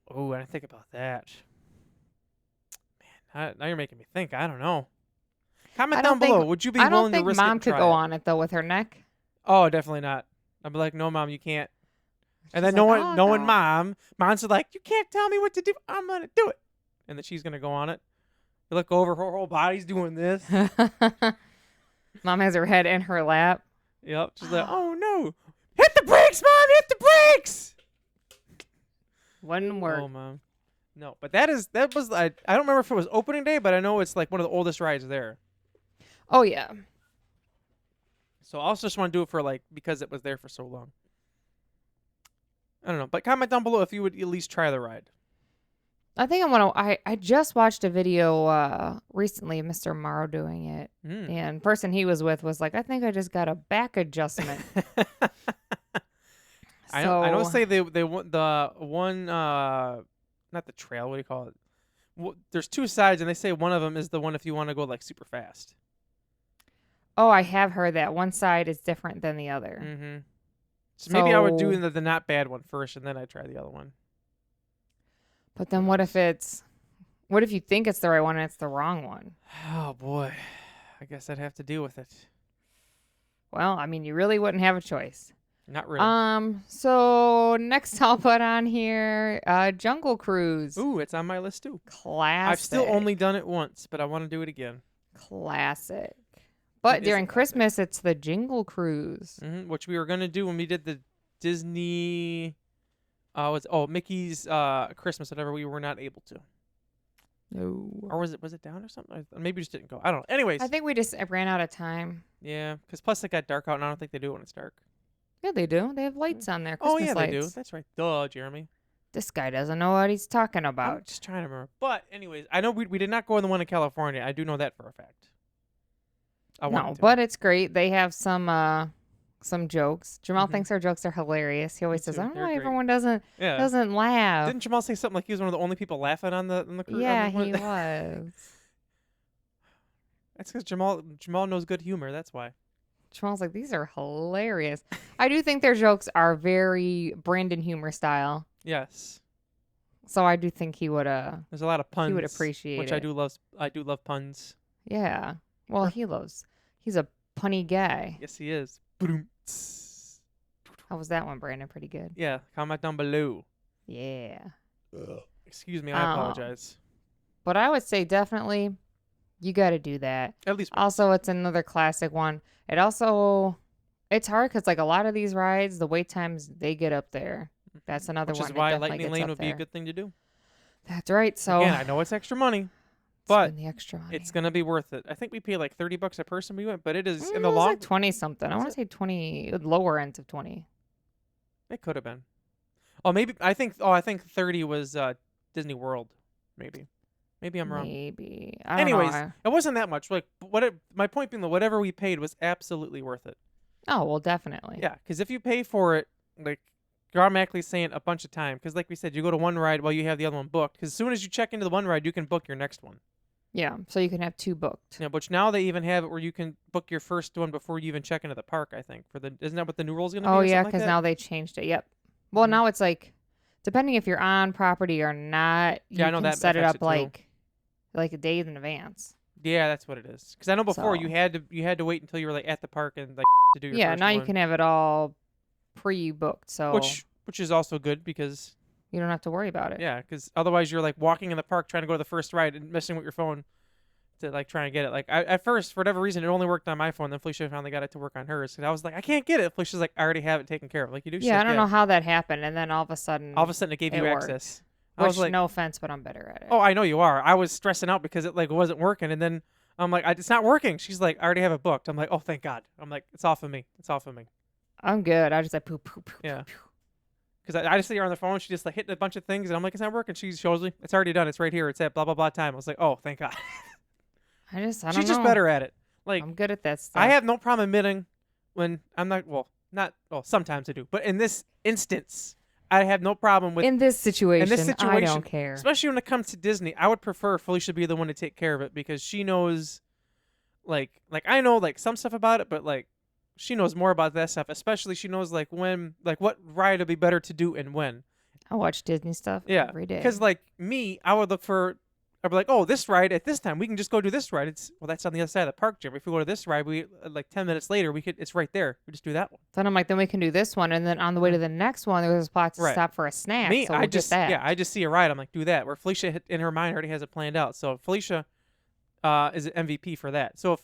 C: Oh, I didn't think about that. Man, now you're making me think. I don't know. Comment
B: I
C: down
B: don't think-
C: below. Would you be
B: I don't
C: willing to
B: think
C: risk
B: mom
C: it
B: could
C: and
B: go
C: try it?
B: on it though with her neck.
C: Oh, definitely not. I'd be like, no, mom, you can't. And then
B: She's like, "Oh,
C: knowing
B: no."
C: mom's like, you can't tell me what to do. I'm gonna do it, and then she's gonna go on it. You look over, her whole body's doing this.
B: Mom has her head in her lap.
C: Yep. She's like, oh no, hit the brakes, mom, hit the brakes.
B: Wouldn't work.
C: Oh, mom. No, but that was I don't remember if it was opening day, but I know it's like one of the oldest rides there.
B: Oh yeah.
C: So I also just want to do it for because it was there for so long. I don't know, but comment down below if you would at least try the ride.
B: I think I just watched a video recently of Mr. Morrow doing it. And the person he was with was like, I think I just got a back adjustment.
C: I don't say they want the one not the trail, what do you call it? There's two sides and they say one of them is the one if you want to go like super fast.
B: Oh, I have heard that one side is different than the other.
C: Mm-hmm. So maybe I would do the not bad one first and then I try the other one.
B: But then what if you think it's the right one and it's the wrong one?
C: Oh boy. I guess I'd have to deal with it.
B: Well, I mean, you really wouldn't have a choice.
C: Not really.
B: So next I'll put on here Jungle Cruise.
C: Ooh, it's on my list too.
B: Classic.
C: I've still only done it once, but I want to do it again.
B: Classic. But during Christmas, it's the Jingle Cruise.
C: Mm-hmm, which we were going to do when we did the Disney... Mickey's Christmas, whatever. We were not able to.
B: No.
C: Or was it down or something? Maybe we just didn't go. I don't know. Anyways.
B: I think we just ran out of time.
C: Yeah, because plus it got dark out, and I don't think they do it when it's dark.
B: Yeah, they do. They have lights on there. Christmas
C: lights. They do.
B: Lights.
C: That's right. Duh, Jeremy.
B: This guy doesn't know what he's talking about.
C: I'm just trying to remember. But anyways, I know we did not go on the one in California. I do know that for a fact.
B: But it's great. They have some jokes. Jamal thinks our jokes are hilarious. He always says, "I don't know why everyone doesn't laugh."
C: Didn't Jamal say something like he was one of the only people laughing on the cruise?
B: Yeah, he was.
C: That's because Jamal knows good humor. That's why.
B: Jamal's like, these are hilarious. I do think their jokes are very Brandon humor style.
C: Yes.
B: So I do think he would.
C: There's a lot of puns.
B: He would appreciate
C: which
B: it.
C: I do love. I do love puns.
B: Yeah. Well, he's a punny guy.
C: Yes, he is.
B: How was that one, Brandon? Pretty good.
C: Yeah. Comment down below.
B: Yeah.
C: Excuse me. I apologize.
B: But I would say definitely you got to do that.
C: At least.
B: Also, it's another classic one. It's hard because like a lot of these rides, the wait times, they get up there. That's another one.
C: Which is why Lightning Lane would be a good thing to do.
B: That's right. So
C: again, I know it's extra money. But
B: the extra money.
C: It's gonna be worth it. I think we pay like $30 a person. We went, but it is in
B: It
C: the
B: was
C: long
B: like 20 something. I want to say 20, lower end of 20.
C: It could have been. Oh, maybe I think 30 was Disney World. Maybe I'm wrong.
B: Maybe.
C: Anyways, it wasn't that much. Like my point being that whatever we paid was absolutely worth it.
B: Oh well, definitely.
C: Yeah, because if you pay for it, like you're automatically saying a bunch of time. Because like we said, you go to one ride while you have the other one booked. Because as soon as you check into the one ride, you can book your next one.
B: Yeah, so you can have two booked.
C: Yeah, which now they even have it where you can book your first one before you even check into the park, I think. Isn't that what the new rule's going to be?
B: Oh, yeah, because now they changed it. Yep. Well, now it's like, depending if you're on property or not, you can set it up like a day in advance.
C: Yeah, that's what it is. Because I know before you had to wait until you were like at the park and like to do your
B: yeah,
C: first
B: now
C: one.
B: you can have it all pre-booked. So
C: which is also good because
B: you don't have to worry about it.
C: Yeah, because otherwise you're like walking in the park trying to go to the first ride and messing with your phone to like try and get it. Like at first, for whatever reason, it only worked on my phone. Then Felicia finally got it to work on hers. Because I was like, I can't get it. Felicia's like, I already have it taken care of. Like you do.
B: Yeah, I don't know how that happened, and then all of a sudden
C: it gave you access.
B: Which,
C: I was like,
B: no offense, but I'm better at it.
C: Oh, I know you are. I was stressing out because it like wasn't working, and then I'm like, it's not working. She's like, I already have it booked. I'm like, oh, thank God. I'm like, it's off of me. It's off of me.
B: I'm good. I just like poop.
C: Yeah. Because I just see her on the phone. She just like hitting a bunch of things, and I'm like, it's not working. She shows me, it's already done. It's right here. It's at blah blah blah time. I was like, oh, thank God.
B: I don't know.
C: She's just better at it. Like
B: I'm good at that stuff.
C: I have no problem admitting when I'm not. Well, sometimes I do, but in this instance, I have no problem with
B: in this situation. I don't care.
C: Especially when it comes to Disney, I would prefer Felicia be the one to take care of it because she knows, like I know like some stuff about it, but like she knows more about that stuff. Especially she knows like when, like what ride would be better to do and when.
B: I watch Disney stuff every day.
C: Because like me, I would look for. I'd be like, oh, this ride at this time we can just go do this ride. That's on the other side of the park, Jim. If we go to this ride, we like 10 minutes later it's right there. We just do that one.
B: Then I'm like, then we can do this one, and then on the way to the next one, there's a spot to stop for a snack.
C: Me,
B: so
C: I just see a ride. I'm like, do that. Where Felicia in her mind already has it planned out. So Felicia is an MVP for that. So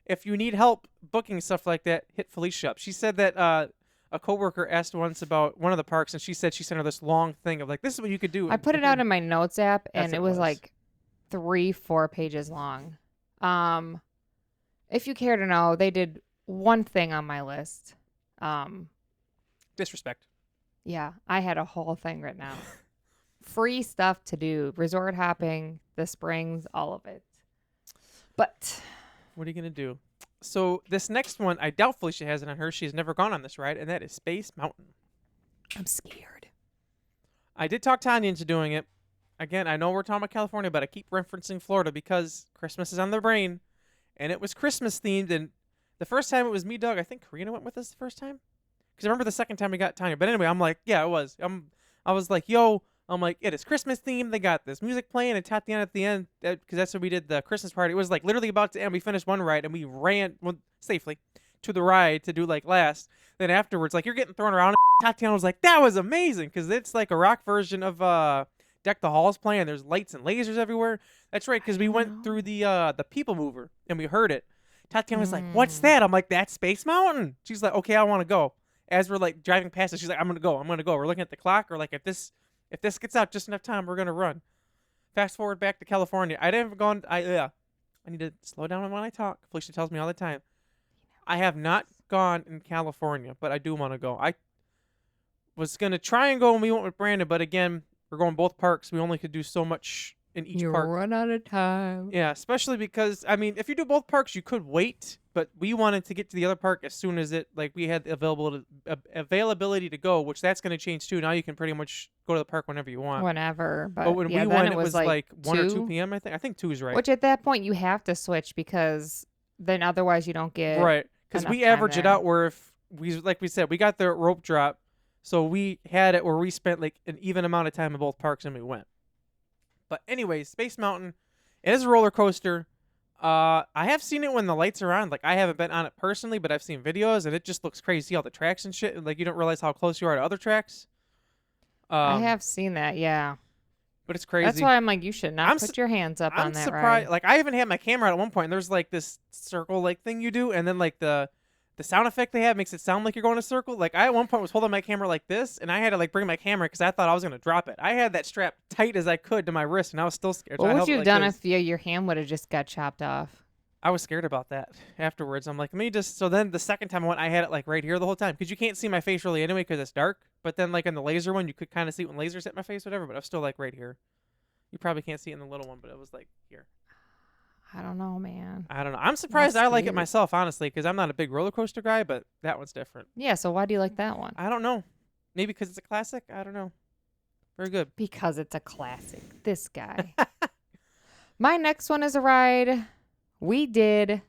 C: if you need help booking stuff like that, hit Felicia up. She said that a coworker asked once about one of the parks, and she said she sent her this long thing of like, this is what you could do.
B: I put it out in my notes app, and it was like 3-4 pages long. If you care to know, they did one thing on my list.
C: Disrespect.
B: Yeah, I had a whole thing written out. Free stuff to do. Resort hopping, the springs, all of it. But
C: What are you going to do? So this next one, I doubt Felicia has it on her. She's never gone on this ride, and that is Space Mountain.
B: I'm scared.
C: I did talk Tanya into doing it. Again, I know we're talking about California, but I keep referencing Florida because Christmas is on the brain, and it was Christmas themed. And the first time it was me, Doug. I think Karina went with us the first time, because I remember the second time we got Tanya. But anyway, I'm like, yeah, it was. I was like, yo, I'm like, it is Christmas themed. They got this music playing, and Tatiana at the end, because that's what we did the Christmas party. It was like literally about to end. We finished one ride, and we ran safely to the ride to do like last. Then afterwards, like, you're getting thrown around. Tatiana was like, that was amazing, because it's like a rock version of Deck the Halls playing. There's lights and lasers everywhere. That's right, because we went through the People Mover, and we heard it. Tatiana was like, what's that? I'm like, that's Space Mountain. She's like, okay, I want to go. As we're like driving past it, she's like, I'm gonna go. We're looking at the clock. Or like, if this gets out just enough time, we're gonna run. Fast forward back to California. I didn't gone. I need to slow down when I talk. Felicia tells me all the time. I have not gone in California, but I do want to go. I was gonna try and go when we went with Brandon, but again, we're going both parks. We only could do so much in each park.
B: Run out of time.
C: Yeah, especially because, I mean, if you do both parks, you could wait, but we wanted to get to the other park as soon as we had the availability to go, which that's going to change too. Now you can pretty much go to the park whenever you want.
B: Whenever.
C: But when
B: yeah,
C: we
B: then
C: went, it was like 1 or 2 p.m., I think. I think 2 is right.
B: Which at that point you have to switch because then otherwise you don't get
C: right. Because we average it out where if we, like we said, we got the rope drop, so we had it where we spent like an even amount of time in both parks and we went. But anyways, Space Mountain, it is a roller coaster. I have seen it when the lights are on. Like, I haven't been on it personally, but I've seen videos, and it just looks crazy. All the tracks and shit. Like, you don't realize how close you are to other tracks.
B: I have seen that, yeah.
C: But it's crazy.
B: That's why I'm like, you should not put your hands up on that
C: surprised.
B: ride.
C: Like, I even had my camera out at one point, and there's like this circle like thing you do, and then like the sound effect they have makes it sound like you're going in a circle. Like, I at one point was holding my camera like this, and I had to like bring my camera because I thought I was gonna drop it. I had that strap tight as I could to my wrist, and I was still scared.
B: What would you have done if your hand would have just got chopped off?
C: I was scared about that afterwards. I'm like, let me just. So then the second time I went, I had it like right here the whole time because you can't see my face really anyway because it's dark. But then like in the laser one, you could kind of see when lasers hit my face, whatever. But I was still like right here. You probably can't see it in the little one, but it was like here.
B: I don't know, man.
C: I don't know. I'm surprised I like it myself, honestly, because I'm not a big roller coaster guy, but that one's different.
B: Yeah, so why do you like that one?
C: I don't know. Maybe because it's a classic? I don't know. Very good.
B: Because it's a classic. This guy. My next one is a ride we did.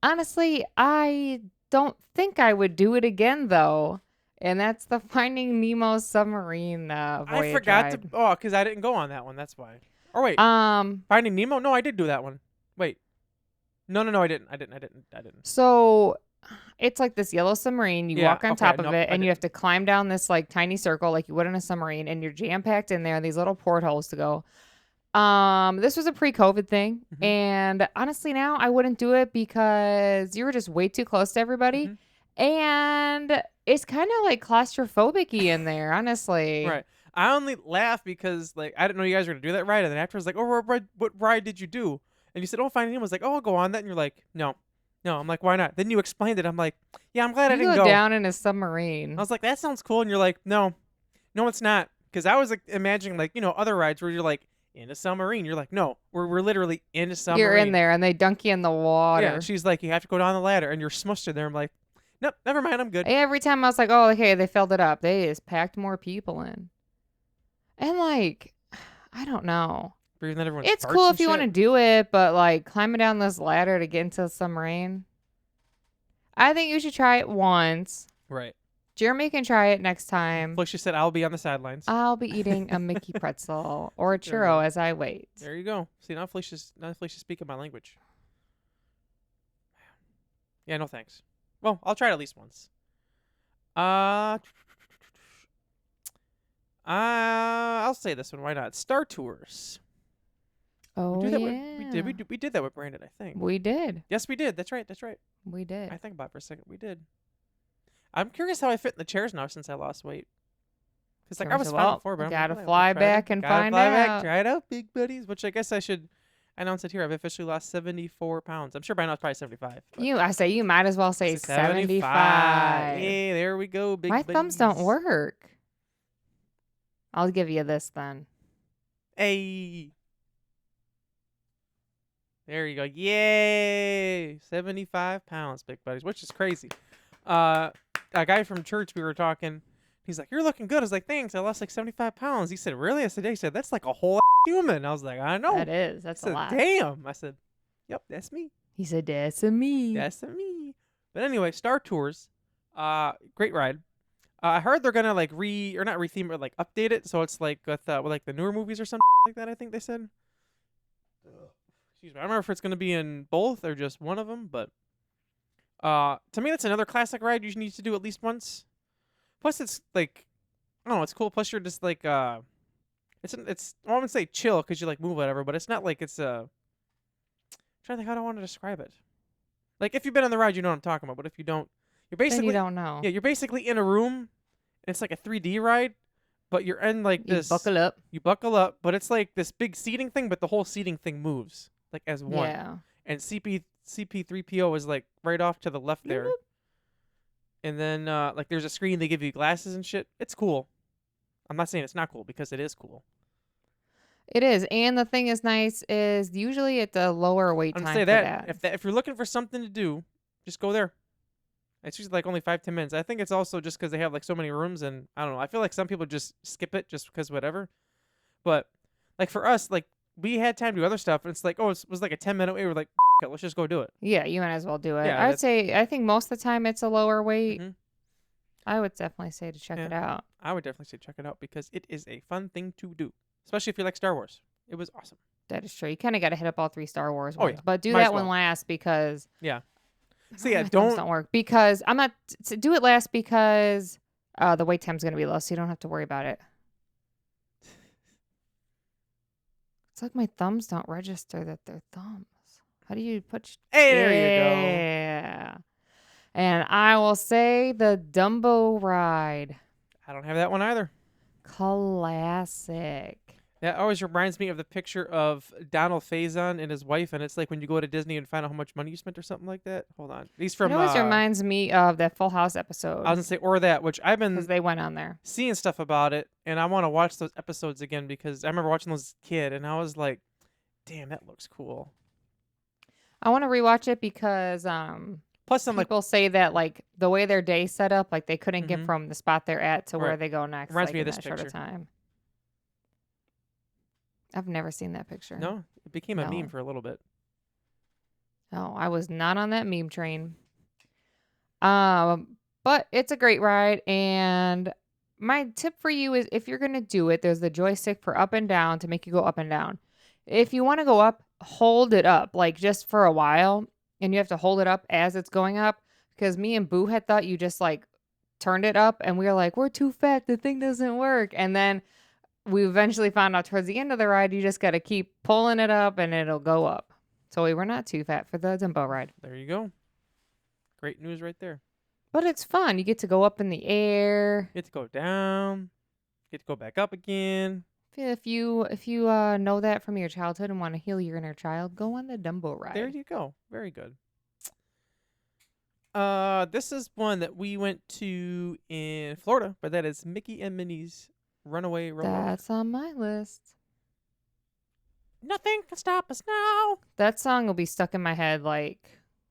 B: Honestly, I don't think I would do it again, though. And that's the Finding Nemo submarine voyage
C: I forgot
B: ride.
C: because I didn't go on that one. That's why. Or wait. Finding Nemo? No, I did do that one. Wait. No, I didn't. I didn't.
B: So it's like this yellow submarine. You walk on top of it, and
C: I
B: you have to climb down this like tiny circle like you would in a submarine, and you're jam-packed in there, these little portholes to go. This was a pre-COVID thing, and honestly now I wouldn't do it because you were just way too close to everybody, and it's kind of like claustrophobic-y in there, honestly.
C: Right. I only laugh because like I didn't know you guys were gonna do that ride, and then afterwards like, oh, what ride did you do? And you said, oh, Finding Nemo. I was like, oh, I'll go on that, and you're like, no. I'm like, why not? Then you explained it. I'm like, yeah, I'm glad I didn't go
B: down in a submarine.
C: I was like, that sounds cool, and you're like, no, it's not, because I was like imagining like other rides where you're like in a submarine. You're like, no, we're literally in a submarine.
B: You're in there, and they dunk you in the water.
C: Yeah. She's like, you have to go down the ladder, and you're smushed in there. I'm like, nope, never mind, I'm good.
B: Every time I was like, oh, okay, they filled it up. They just packed more people in. And like, I don't know. It's cool if you want to do it, but like climbing down this ladder to get into the submarine, I think you should try it once.
C: Right.
B: Jeremy can try it next time.
C: Felicia said I'll be on the sidelines.
B: I'll be eating a Mickey pretzel or a churro as I wait.
C: There you go. See, now Felicia's speaking my language. Yeah, no thanks. Well, I'll try it at least once. I'll say this one. Why not? Star Tours.
B: Oh,
C: we
B: yeah.
C: We did that with Brandon, I think.
B: We did.
C: Yes, we did. That's right.
B: We did.
C: I think about it for a second. We did. I'm curious how I fit in the chairs now since I lost weight. Because like I was fine before, but
B: gotta fly back and find out.
C: Try it out, big buddies. Which I guess I should. I announced it here. I've officially lost 74 pounds. I'm sure by now it's probably 75. but
B: I say you might as well say
C: it's
B: 75.
C: Hey, there we go. Big
B: My thumbs don't
C: buddies.
B: work. I'll give you this then.
C: Hey. There you go. Yay. 75 pounds, big buddies, which is crazy. A guy from church, we were talking. He's like, you're looking good. I was like, thanks. I lost like 75 pounds. He said, really? I said, yeah. He said, that's like a whole human. I was like, I know.
B: That is. That's
C: I said,
B: a lot.
C: damn. I said, yep, that's me.
B: He said, that's a me.
C: That's me. But anyway, Star Tours. Great ride. I heard they're gonna like not retheme it, but like update it, so it's like with like the newer movies or something like that. I think they said. Excuse me. I don't remember if it's gonna be in both or just one of them, but to me that's another classic ride you need to do at least once. Plus, it's like, I don't know, it's cool. Plus, you're just like it's I wouldn't say chill because you like move whatever, but it's not like it's I'm trying to think how do I want to describe it. Like if you've been on the ride, you know what I'm talking about. But if you don't, you're
B: Then
C: basically
B: you don't know.
C: yeah, you're basically in a room, and it's like a 3D ride, but you're in like
B: You
C: this.
B: buckle up.
C: You buckle up, but it's like this big seating thing, but the whole seating thing moves like as one.
B: Yeah.
C: And CP3PO is like right off to the left there.
B: Bloop.
C: And then like there's a screen, they give you glasses and shit. It's cool. I'm not saying it's not cool because it is cool.
B: It is. And the thing is nice is usually it's a lower wait
C: I'm
B: time
C: gonna say
B: for
C: that
B: that.
C: if you're looking for something to do, just go there. It's usually like only 5-10 minutes. I think it's also just because they have like so many rooms, and I don't know. I feel like some people just skip it just because whatever. But like for us, like we had time to do other stuff, and it's like, oh, it was like a 10-minute wait. We're like, it, let's just go do it.
B: Yeah, you might as well do it.
C: Yeah,
B: I think most of the time it's a lower weight.
C: Mhm.
B: I would definitely say to check it out.
C: I would definitely say check it out because it is a fun thing to do, especially if you like Star Wars. It was awesome.
B: That is true. You kind of got to hit up all 3 Star Wars
C: Oh,
B: ones.
C: yeah.
B: But do
C: Might as
B: that one
C: well.
B: last because
C: Yeah. So yeah,
B: my thumbs
C: don't
B: work because I'm not do it last because the wait time's going to be low, so you don't have to worry about it. It's like my thumbs don't register that they're thumbs. How do you put?
C: Hey, there you go.
B: Yeah. And I will say the Dumbo ride,
C: I don't have that one either.
B: classic.
C: That always reminds me of the picture of Donald Faison and his wife, and it's like when you go to Disney and find out how much money you spent or something like that. Hold on. He's from
B: It always reminds me of that Full House episode
C: I was gonna say or that, which I've
B: because
C: been
B: they went on there.
C: seeing stuff about it, and I want to watch those episodes again because I remember watching those as a kid, and I was like, "Damn, that looks cool."
B: I want to rewatch it because
C: Plus, I'm like,
B: people say that like the way their day set up, like they couldn't get
C: Mhm.
B: from the spot they're at to where
C: Right.
B: they go next.
C: Reminds
B: like,
C: me of
B: in
C: this
B: that short of
C: picture.
B: time. I've never seen that picture.
C: no, it became a
B: No.
C: meme for a little bit.
B: No, I was not on that meme train. But it's a great ride, and my tip for you is if you're gonna do it, there's the joystick for up and down to make you go up and down. If you want to go up, hold it up like just for a while, and you have to hold it up as it's going up. Because me and Boo had thought you just like turned it up, and we were like, we're too fat, the thing doesn't work, and then we eventually found out towards the end of the ride, you just got to keep pulling it up and it'll go up. So we were not too fat for the Dumbo ride.
C: There you go. Great news right there.
B: But it's fun. You get to go up in the air.
C: Get to go down. Get to go back up again.
B: If you know that from your childhood and want to heal your inner child, go on the Dumbo ride.
C: There you go. Very good. This is one that we went to in Florida, but that is Mickey and Minnie's Runaway Railroad.
B: That's on my list.
C: Nothing can stop us now.
B: That song will be stuck in my head like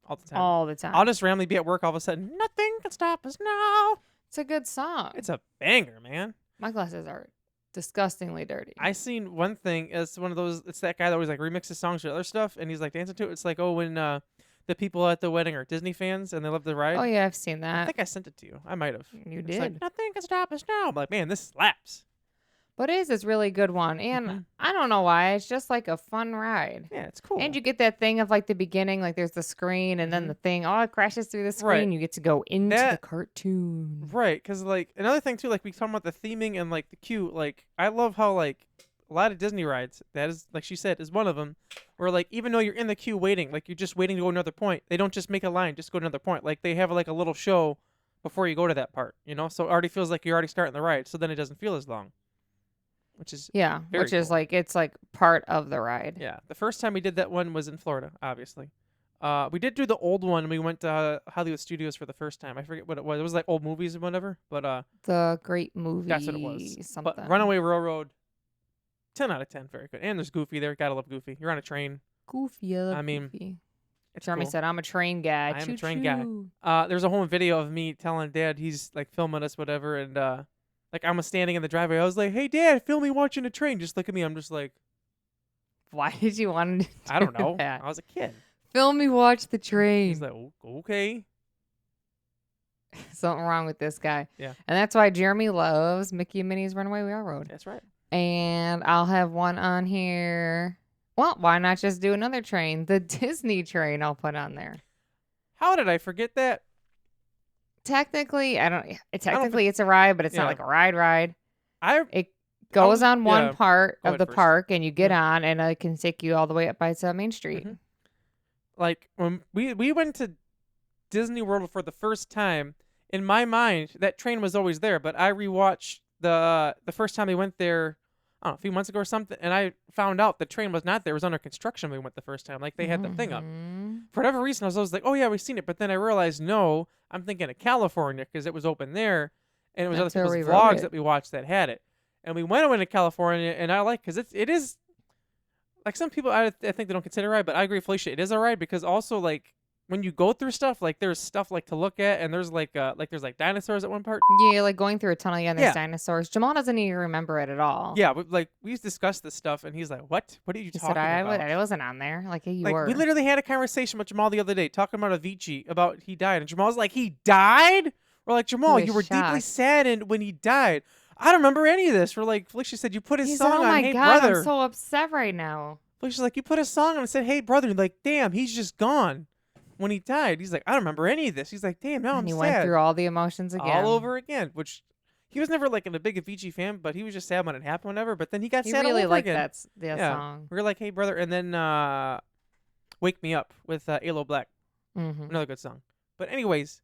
C: All the time.
B: all the time.
C: I'll just randomly be at work all of a sudden. Nothing can stop us now.
B: It's a good song.
C: It's a banger, man.
B: My glasses are disgustingly dirty.
C: I seen one thing. It's one of those. It's that guy that always like remixes songs with other stuff, and he's like dancing to it. It's like, oh, when the people at the wedding are Disney fans and they love the ride.
B: Oh yeah, I've seen
C: I
B: that.
C: think I sent it to you. I might have.
B: You
C: It's
B: did.
C: like, nothing can stop us now. I'm like, man, this slaps.
B: But it is this really good one. And
C: Mhm.
B: I don't know why. It's just like a fun ride.
C: Yeah, it's cool.
B: And you get that thing of like the beginning, like there's the screen and then
C: Mhm.
B: the thing, oh, it crashes through the screen.
C: Right.
B: You get to go into the
C: That-
B: cartoon.
C: Right, because like another thing too, like we talking about the theming and like the cue. Like I love how like a lot of Disney rides, that is like she said, is one of them, where like even though you're in the queue waiting, like you're just waiting to go another point, they don't just make a line, just go to another point. Like they have like a little show before you go to that part, you know. So it already feels like you're already starting the ride, so then it doesn't feel as long. which is
B: Yeah,
C: very
B: which is
C: cool.
B: like it's like part of the ride.
C: Yeah, the first time we did that one was in Florida, obviously. We did do the old one. We went to Hollywood Studios for the first time. I forget what it was. It was like old movies and whatever, but
B: The Great Movie.
C: that's what it was.
B: Something.
C: But Runaway Railroad, 10 out of 10, very good. And there's Goofy there. Gotta love Goofy. You're on a train.
B: Goofy. I love
C: I mean,
B: Goofy.
C: It's
B: Jeremy
C: cool.
B: said, "I'm a train guy."
C: I am a
B: Choo
C: train guy.
B: choo.
C: There's a home video of me telling Dad, he's like filming us, whatever, and like I'm standing in the driveway. I was like, "Hey, Dad, film me watching a train." Just look at me. I'm just like,
B: Why did you want to do
C: I don't know.
B: that?
C: I was a kid.
B: Film me watch the train.
C: He's like, okay.
B: Something wrong with this guy.
C: Yeah.
B: And that's why Jeremy loves Mickey and Minnie's Runaway Railroad.
C: That's right.
B: And I'll have one on here. Well, why not just do another train? The Disney train I'll put on there.
C: How did I forget that?
B: Technically, it's a ride, but it's
C: Yeah.
B: not like a ride.
C: I
B: It goes on one
C: yeah.
B: part
C: Go
B: of
C: ahead
B: the
C: first.
B: park, and you get on, and it can take you all the way up by Main Street.
C: Mhm. Like when we went to Disney World for the first time. In my mind, that train was always there, but I rewatched the first time we went there, I don't know, a few months ago or something, and I found out the train was not there. It was under construction when we went the first time. Like they had the thing up.
B: Mhm.
C: For whatever reason, I was always like, oh yeah, we've seen it. But then I realized, no, I'm thinking of California because it was open there, and it was
B: That's
C: other
B: where
C: people's
B: we rode
C: vlogs
B: it.
C: that we watched that had it. And we went to California, and I like because it is like some people I think they don't consider it a ride, but I agree, Felicia, it is a ride because also like when you go through stuff, like there's stuff like to look at, and there's like dinosaurs at one part.
B: Yeah, like going through a tunnel, and there's
C: Yeah.
B: dinosaurs. Jamal doesn't even remember it at all.
C: Yeah, but like we discussed this stuff, and he's like, "What? What are you
B: He
C: talking
B: said,
C: about?"
B: I wasn't on there. Like, yeah, you
C: Like
B: were.
C: we literally had a conversation with Jamal the other day talking about Avicii, about he died, and Jamal's like, "He died?" We're like, "Jamal,
B: was
C: you were deeply
B: shocked.
C: saddened when he died." I don't remember any of this. We're like, Felicia said you put his
B: He's
C: song
B: oh
C: on,
B: my
C: "Hey
B: God,
C: brother."
B: I'm so upset right now.
C: Felicia's like, you put a song on and said, "Hey brother." Like, damn, he's just gone when he died. He's like, I don't remember any of this. He's like, damn, now I'm
B: And he
C: sad.
B: went through all the emotions again.
C: All over again, which he was never like a big Avicii fan, but he was just sad when it happened, whenever. But then he got
B: He
C: sad
B: really
C: all over
B: liked
C: again.
B: that
C: Yeah.
B: song.
C: We were like, "Hey brother," and then "Wake Me Up" with Aloe Black,
B: Hmm.
C: another good song. But anyways,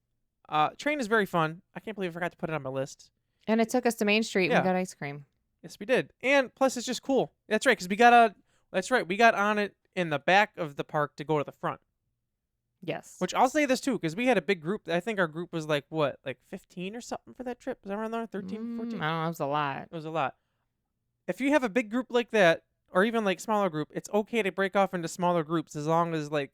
C: train is very fun. I can't believe I forgot to put it on my list.
B: And it took us to Main Street
C: Yeah.
B: and we got ice cream.
C: Yes, we did, and plus it's just cool. That's right, because we got That's right, we got on it in the back of the park to go to the front.
B: Yes.
C: Which I'll say this too, because we had a big group. I think our group was like what, like 15 or something for that trip. Was that around there? 13, 14?
B: I don't know. It was a lot.
C: It was a lot. If you have a big group like that, or even like smaller group, it's okay to break off into smaller groups as long as like,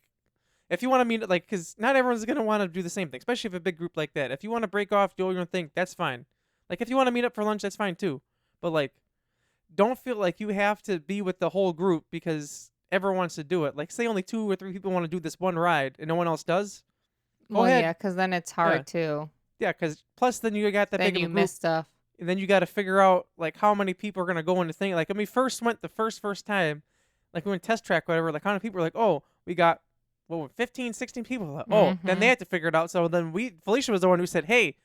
C: if you want to meet like, because not everyone's gonna want to do the same thing, especially if a big group like that. If you want to break off, do your own thing, that's fine. Like if you want to meet up for lunch, that's fine too. But like, don't feel like you have to be with the whole group because everyone wants to do it. Like say only 2 or 3 people want to do this one ride and no one else does. Go
B: Well,
C: ahead.
B: yeah, because then it's hard too.
C: Yeah, because plus then you got that
B: Then
C: big of
B: you
C: a group.
B: miss stuff.
C: And then you got to figure out like how many people are gonna go in the thing. Like when we first went the first time, like we went test track, whatever. Like how many people were like, oh, we got 15, 16 people. Like, oh, then
B: Mhm.
C: they had to figure it out. So then Felicia was the one who said, hey,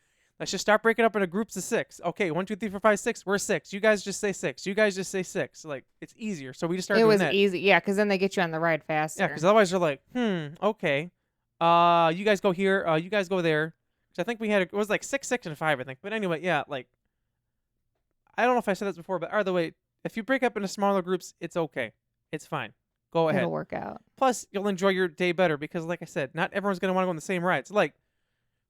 C: let's just start breaking up into groups of 6. Okay, 1, 2, 3, 4, 5, 6. We're 6. You guys just say 6. You guys just say 6. Like it's easier. So we just started
B: It
C: doing
B: was
C: that.
B: easy. Yeah, because then they get you on the ride faster.
C: Yeah, because otherwise you're like, okay. You guys go here. You guys go there. Because I think we had it was like 6, 6, and 5. I think. But anyway, yeah, like I don't know if I said this before, but either way, if you break up into smaller groups, it's okay. It's fine. Go ahead.
B: It'll work out.
C: Plus, you'll enjoy your day better because, like I said, not everyone's gonna want to go on the same rides. Like,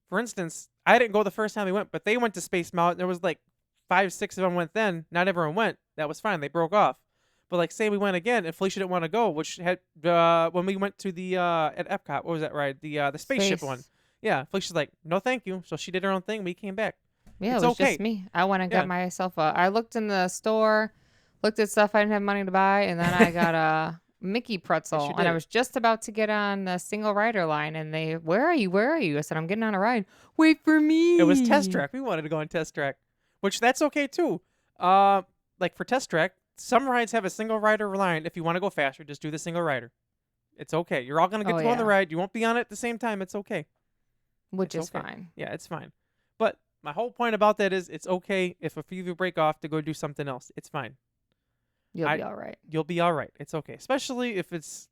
C: for instance, I didn't go the first time we went, but they went to Space Mountain. There was like 5, 6 of them went then. Not everyone went. That was fine. They broke off. But like, say we went again, and Felicia didn't want to go, which had when we went to the at Epcot, what was that ride? The spaceship one. Yeah, Felicia's like, no, thank you. So she did her own thing. We came back.
B: Yeah,
C: It's
B: it was
C: okay.
B: just me. I went and
C: Yeah.
B: got myself I looked in the store, looked at stuff I didn't have money to buy, and then I got a Mickey pretzel.
C: you
B: And I
C: did.
B: was just about to get on the single rider line, and they, where are you? Where are you? I said, I'm getting on a ride. Wait for me.
C: It was test track. We wanted to go on test track, which that's okay too. Like for test track, some rides have a single rider line. If you want to go faster, just do the single rider. It's okay. You're all gonna get
B: Oh,
C: to go on the
B: yeah.
C: ride. You won't be on it at the same time. It's okay.
B: Which
C: It's
B: is
C: okay.
B: fine.
C: Yeah, it's fine. But my whole point about that is it's okay if a few of you break off to go do something else. It's fine.
B: You'll be all right.
C: You'll be all right. It's okay. Especially if it's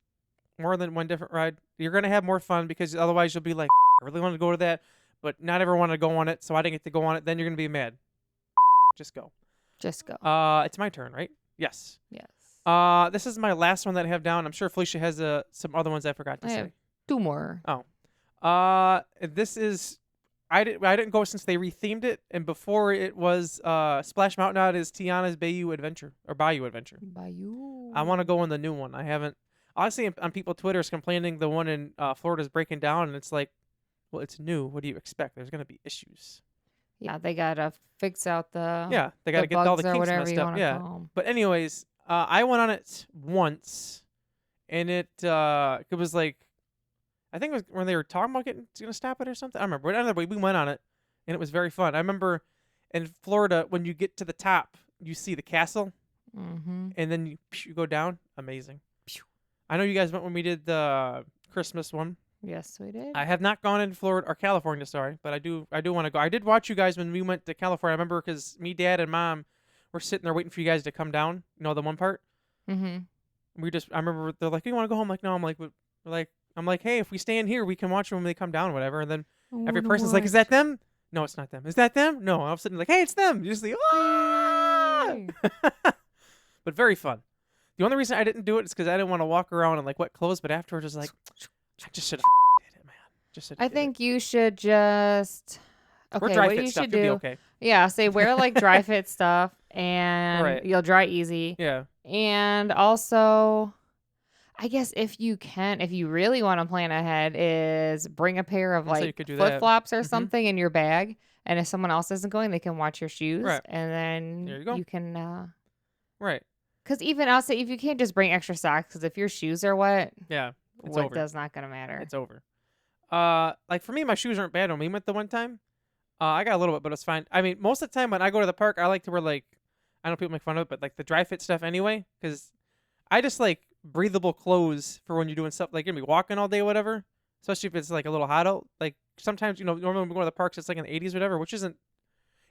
C: more than one different ride. You're going to have more fun because otherwise you'll be like, I really want to go to that, but not everyone want to go on it, so I didn't get to go on it. Then you're going to be mad. Just go.
B: Just go.
C: It's my turn, right? Yes.
B: Yes.
C: This is my last one that I have down. I'm sure Felicia has some other ones I forgot to
B: I
C: say.
B: have 2 more.
C: This is I didn't go since they rethemed it, and before it was Splash Mountain. Now it is Tiana's Bayou Adventure or Bayou Adventure.
B: Bayou.
C: I want to go on the new one. I haven't. Honestly, on people's Twitter is complaining the one in Florida is breaking down, and it's like, well, it's new. What do you expect? There's gonna be issues.
B: Yeah, they gotta fix out the
C: Yeah, they gotta get all the
B: bugs or
C: kinks
B: whatever
C: messed
B: you
C: up.
B: wanna
C: Yeah.
B: call 'em.
C: But anyways, I went on it once, and it was like, I think it was when they were talking about gonna stop it or something. I don't remember. But anyway, we went on it, and it was very fun. I remember in Florida when you get to the top, you see the castle,
B: Mm-hmm.
C: and then you go down. Amazing. I know you guys went when we did the Christmas one.
B: Yes, we did.
C: I have not gone in Florida or California, sorry, but I do want to go. I did watch you guys when we went to California. I remember because me, Dad, and Mom were sitting there waiting for you guys to come down. You know, the one part.
B: Mm-hmm.
C: I remember they're like, "You want to go home?" Like, no. I'm like, hey, if we stay in here, we can watch them when they come down, whatever. And then every person's like, "Is that them?" No, it's not them. Is that them? No. All of a sudden, like, hey, it's them. You just like, ah! But very fun. The only reason I didn't do it is because I didn't want to walk around in like wet clothes. But afterwards, I was like, I just should have did it, man.
B: I think you should just.
C: Or
B: Okay,
C: dry
B: what
C: fit
B: you
C: stuff.
B: should
C: You'll be
B: do.
C: okay.
B: Yeah, say wear like dry fit stuff, and
C: Right.
B: you'll dry easy.
C: Yeah.
B: And also, I guess if you really want to plan ahead, is bring a pair of
C: So you
B: like
C: could do that.
B: flip flops or
C: Mhm.
B: something in your bag. And if someone else isn't going, they can watch your shoes.
C: Right.
B: And then
C: There you go.
B: can.
C: Right.
B: Because even I'll say if you can't just bring extra socks, because if your shoes are wet,
C: Yeah. It's
B: what
C: over.
B: does not gonna matter.
C: It's over. Like for me, my shoes aren't bad when we went the one time. I got a little bit, but it's fine. I mean, most of the time when I go to the park, I like to wear like, I know people make fun of it, but like the dry fit stuff anyway, because I just like breathable clothes for when you're doing stuff like you're gonna be walking all day, or whatever. Especially if it's like a little hot out. Like sometimes normally when we go to the parks, it's like in the 80s, or whatever, which isn't.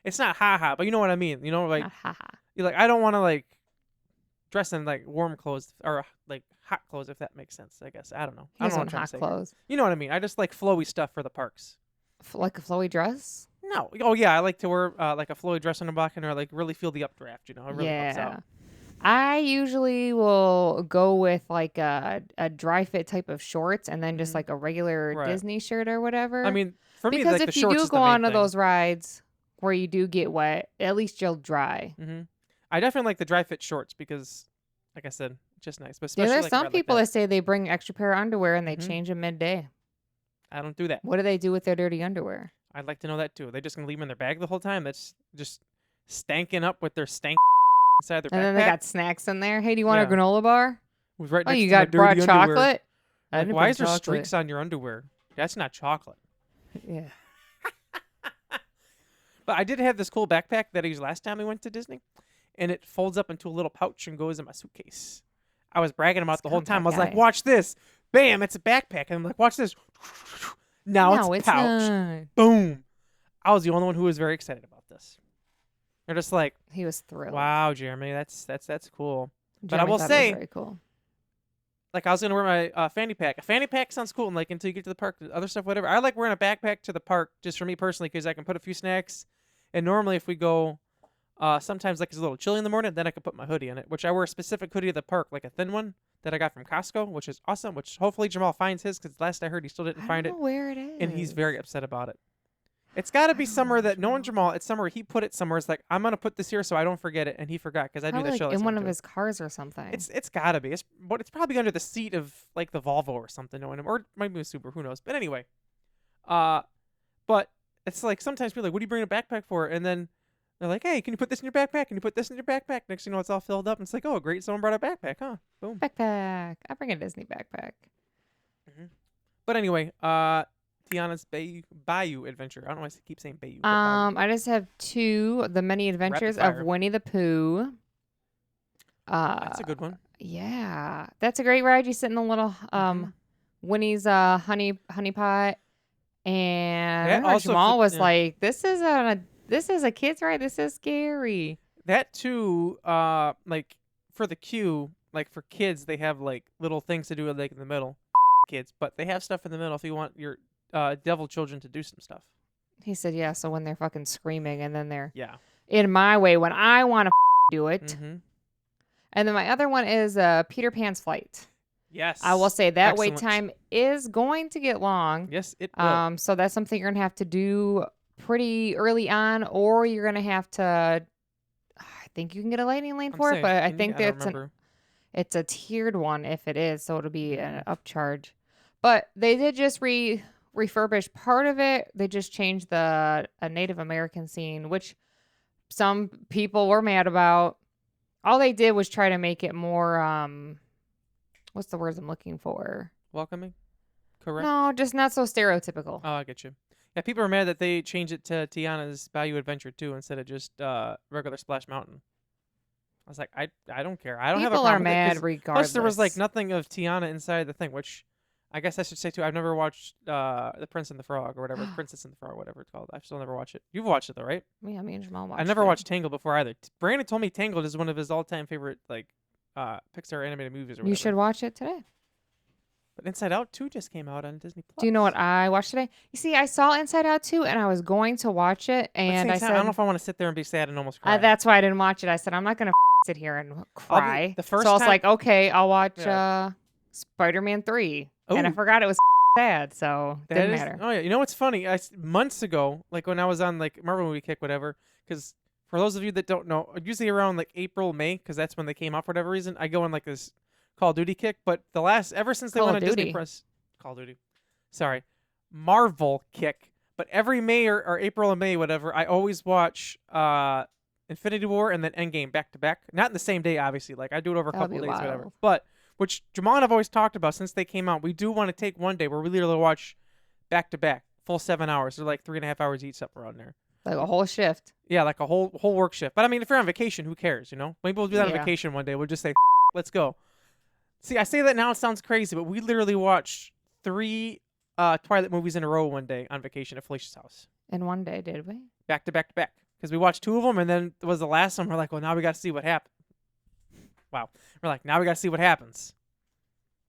C: It's not hot, but you know what I mean. You know, like you're like I don't want to like dress in like warm clothes or like hot clothes, if that makes sense. I guess I don't know. I don't know what I'm trying
B: hot
C: to say.
B: clothes.
C: You know what I mean? I just like flowy stuff for the parks.
B: Like a flowy dress.
C: No. Oh yeah, I like to wear like a flowy dress in the back and or like really feel the updraft. You know, it really helps out.
B: I usually will go with like a dry fit type of shorts and then just
C: Mhm.
B: like a regular
C: Right.
B: Disney shirt or whatever.
C: I mean, for me,
B: because
C: like the
B: if you
C: shorts
B: do
C: is the
B: go
C: main
B: on to
C: thing.
B: those rides where you do get wet, at least you'll dry.
C: Mm-hmm. I definitely like the dry fit shorts because, like I said, it's just nice. But
B: Yeah,
C: especially
B: there's
C: like a
B: some
C: ride
B: people
C: like
B: that say they bring extra pair of underwear and they
C: Mhm.
B: change them midday.
C: I don't do that.
B: What do they do with their dirty underwear?
C: I'd like to know that too. Are they just gonna leave them in their bag the whole time? That's just stanking up with their stank inside their backpack.
B: And then they got snacks in there. Hey, do you want
C: Yeah.
B: a granola bar?
C: Was right
B: Oh,
C: next
B: you
C: to my
B: got brought
C: dirty underwear.
B: chocolate? I
C: Like,
B: didn't
C: why
B: bring
C: is there
B: chocolate.
C: streaks on your underwear? That's not chocolate.
B: Yeah.
C: But I did have this cool backpack that I used last time we went to Disney, and it folds up into a little pouch and goes in my suitcase. I was bragging about it the whole
B: Scum
C: time. I was
B: that
C: like,
B: guy.
C: "Watch this! Bam! It's a backpack." And I'm like, "Watch this!" Now
B: No,
C: it's pouch.
B: not.
C: Boom! I was the only one who was very excited about this. They're just like,
B: He was thrilled.
C: "Wow, Jeremy, that's cool." But I
B: Jeremy
C: will
B: thought it was
C: say,
B: very cool.
C: like I was gonna wear my fanny pack. A fanny pack sounds cool, and like until you get to the park, the other stuff, whatever. I like wearing a backpack to the park just for me personally because I can put a few snacks. And normally, if we go, sometimes like it's a little chilly in the morning, then I can put my hoodie in it, which I wear a specific hoodie to the park, like a thin one that I got from Costco, which is awesome. Which hopefully Jamal finds his because last I heard he still didn't
B: I
C: find
B: don't
C: it,
B: know where it is.
C: and he's very upset about it. It's got to be
B: I don't
C: somewhere
B: know,
C: that knowing
B: Jamal.
C: Jamal, it's somewhere he put it somewhere. It's like I'm gonna put this here so I don't forget it, and he forgot because I do
B: Probably
C: that show.
B: like
C: last
B: in one
C: time
B: of
C: too.
B: his cars or something.
C: It's gotta be. It's probably under the seat of like the Volvo or something, knowing him, or it might be a Subaru. Who knows? But anyway, but it's like sometimes people are like, "What do you bring a backpack for?" And then they're like, "Hey, can you put this in your backpack? Can you put this in your backpack?" Next thing you know, it's all filled up, and it's like, "Oh, great! Someone brought a backpack, huh?" Boom.
B: backpack. I bring a Disney backpack.
C: But anyway, Tiana's Bayou Adventure. I don't know why I keep saying Bayou. but Bayou.
B: I just have 2: The Many Adventures of
C: fire.
B: Winnie the Pooh.
C: That's a good one.
B: Yeah, that's a great ride. You sit in the little
C: Mhm.
B: Winnie's honey pot, and I
C: That
B: remember
C: also
B: Jamal
C: for-
B: was
C: yeah.
B: like, "This is a kid's ride. This is scary."
C: That too, like for the queue, like for kids, they have like little things to do like in the middle, kids, but they have stuff in the middle if you want your devil children to do some stuff.
B: He said, "Yeah." So when they're fucking screaming, and then they're
C: Yeah.
B: in my way when I want to do it.
C: Mm-hmm.
B: And then my other one is Peter Pan's Flight.
C: Yes.
B: I will say that
C: Excellent.
B: wait time is going to get long.
C: Yes, it will.
B: So that's something you're going to have to do pretty early on, or you're going to have to, I think you can get a lightning lane for it, but I think that's it's a tiered one if it is, so it'll be an upcharge. But they did just refurbish part of it. They just changed a Native American scene, which some people were mad about. All they did was try to make it more, what's the words I'm looking for?
C: Welcoming? Correct?
B: No, just not so stereotypical.
C: Oh, I get you. Yeah, people are mad that they changed it to Tiana's Bayou Adventure 2 instead of just regular Splash Mountain. I was like, I don't care. I don't have a problem
B: People are mad
C: with it,
B: regardless.
C: Plus, there was like nothing of Tiana inside the thing, which I guess I should say too. I've never watched The Prince and the Frog or whatever, Princess and the Frog, whatever it's called. I've still never watched it. You've watched it though, right?
B: Yeah, me and Jamal watched
C: I never
B: it.
C: watched Tangled before either. Brandon told me Tangled is one of his all-time favorite like Pixar animated movies or whatever.
B: You should watch it today.
C: But Inside Out 2 just came out on Disney Plus.
B: Do you know what I watched today? You see, I saw Inside Out 2 and I was going to watch it, and I said,
C: I don't know if I want to sit there and be sad and almost cry.
B: that's why I didn't watch it. I said, I'm not going to sit here and cry.
C: The first
B: so I was
C: time-
B: like, okay, I'll watch Spider-Man 3. And I
C: Ooh.
B: forgot it was sad, so it didn't matter.
C: Oh yeah, you know what's funny? Months ago, like when I was on like Marvel Movie Kick, whatever. Because for those of you that don't know, usually around like April, May, because that's when they came out for whatever reason. I go on like this Call of Duty kick, but ever since they went on Disney Plus, Call of Duty, sorry, Marvel kick. But every May or April and May, whatever, I always watch Infinity War and then Endgame back to back. Not in the same day, obviously. Like I do it over a couple of days, whatever. But which Jamal and I've always talked about since they came out. We do want to take one day where we literally watch back to back, full 7 hours. They're like 3.5 hours each, something around there.
B: Like a whole shift.
C: Yeah, like a whole work shift. But I mean, if you're on vacation, who cares? You know, maybe we'll do that on vacation one day. We'll just say, let's go. See, I say that now, it sounds crazy, but we literally watched 3 Twilight movies in a row one day on vacation at Felicia's house.
B: In one day, did we?
C: Back to back to back. Because we watched 2 of them, and then it was the last one. We're like, well, now we got to see what happens. Wow. We're like, now we got to see what happens.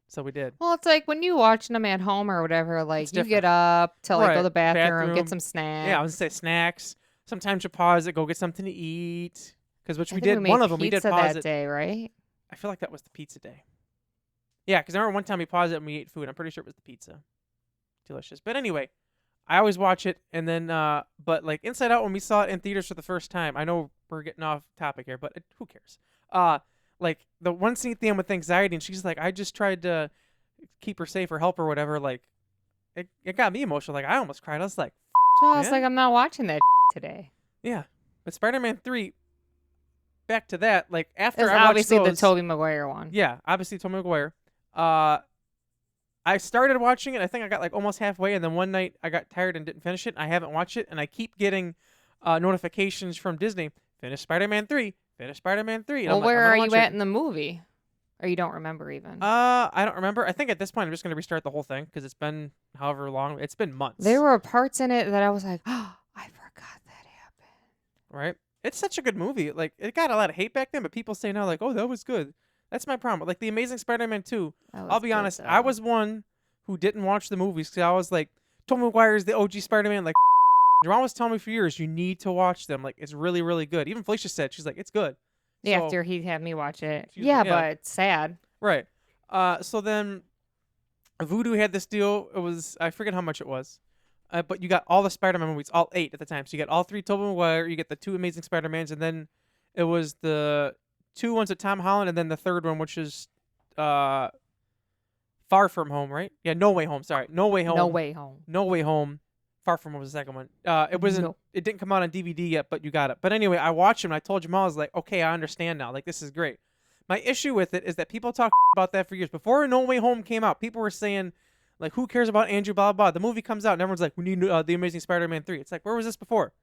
C: So we did.
B: Well, it's like when you watching them at home or whatever, like you
C: different.
B: get up to like go to the bathroom,
C: Bathroom.
B: get some snacks.
C: Yeah, I was going to say snacks. Sometimes you pause it, go get something to eat. Because which
B: I
C: we
B: think
C: did. One of them, we did
B: pizza
C: pause
B: that
C: it.
B: day, right?
C: I feel like that was the pizza day. Yeah, because I remember one time we paused it and we ate food. I'm pretty sure it was the pizza. Delicious. But anyway, I always watch it. And then, but like Inside Out, when we saw it in theaters for the first time, I know we're getting off topic here, but who cares? Like the one scene at the end with anxiety, and she's like, I just tried to keep her safe or help her or whatever. Like, it got me emotional. Like, I almost cried. I was like,
B: So I was like, I'm not watching that today.
C: yeah. But Spider-Man 3, back to that, like after
B: It's
C: I watched
B: obviously
C: those,
B: the Tobey Maguire one.
C: Yeah, obviously Tobey Maguire. I started watching it. I think I got like almost halfway, and then one night I got tired and didn't finish it. I haven't watched it, and I keep getting notifications from Disney. Finish Spider-Man 3. Finish Spider-Man 3. And
B: Well,
C: I'm like,
B: where
C: I'm
B: are
C: gonna
B: you
C: watch
B: at
C: it.
B: in the movie? Or you don't remember even?
C: I don't remember. I think at this point I'm just gonna restart the whole thing because it's been however long. It's been months.
B: There were parts in it that I was like, oh, I forgot that happened.
C: Right? It's such a good movie. Like it got a lot of hate back then, but people say now like, oh, that was good. That's my problem. Like the Amazing Spider-Man 2. I'll be honest. I was one who didn't watch the movies because I was like, Tobey Maguire is the OG Spider-Man. Like, Jamal was telling me for years, you need to watch them. Like, it's really, really good. Even Felicia said, she's like, it's good.
B: Yeah,
C: So-
B: after he had me watch it.
C: She was
B: Yeah,
C: like, yeah.
B: but it's sad.
C: Right. So then Voodoo had this deal. It was, I forget how much it was. But you got all the Spider-Man movies, all 8 at the time. So you got all 3 Tobey Maguire, you get the 2 Amazing Spider-Mans, and then it was the 2 ones with Tom Holland, and then the 3rd one, which is Far From Home, right? Yeah, No Way Home. Sorry, No Way Home.
B: No Way Home.
C: No Way Home. Far From Home was the second one. It wasn't.
B: No.
C: It didn't come out on DVD yet, but you got it. But anyway, I watched him. And I told Jamal, I was like, okay, I understand now. Like this is great. My issue with it is that people talk about that for years. Before No Way Home came out, people were saying, like, who cares about Andrew? Blah blah. The movie comes out, and everyone's like, we need the Amazing Spider-Man 3. It's like, where was this before?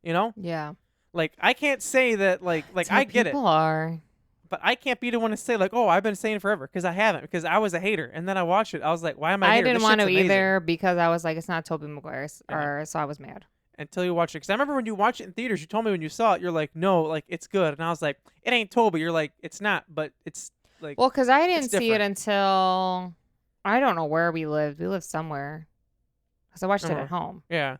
C: You know?
B: Yeah.
C: Like I can't say that. Like
B: That's
C: I
B: how
C: get it.
B: people are.
C: But I can't be the one to say like, oh, I've been saying forever because I haven't because I was a hater and then I watched it. I was like, why am I?
B: I didn't want to either because I was like, it's not Tobey Maguire's, or so I was mad.
C: Until you watch it, because I remember when you watched it in theaters, you told me when you saw it, you're like, no, like it's good, and I was like, it ain't Tobey. You're like, it's not, but it's like.
B: Well, because I didn't
C: it's
B: see it
C: different.
B: until I don't know where we lived. We lived somewhere because I watched it at home.
C: Yeah,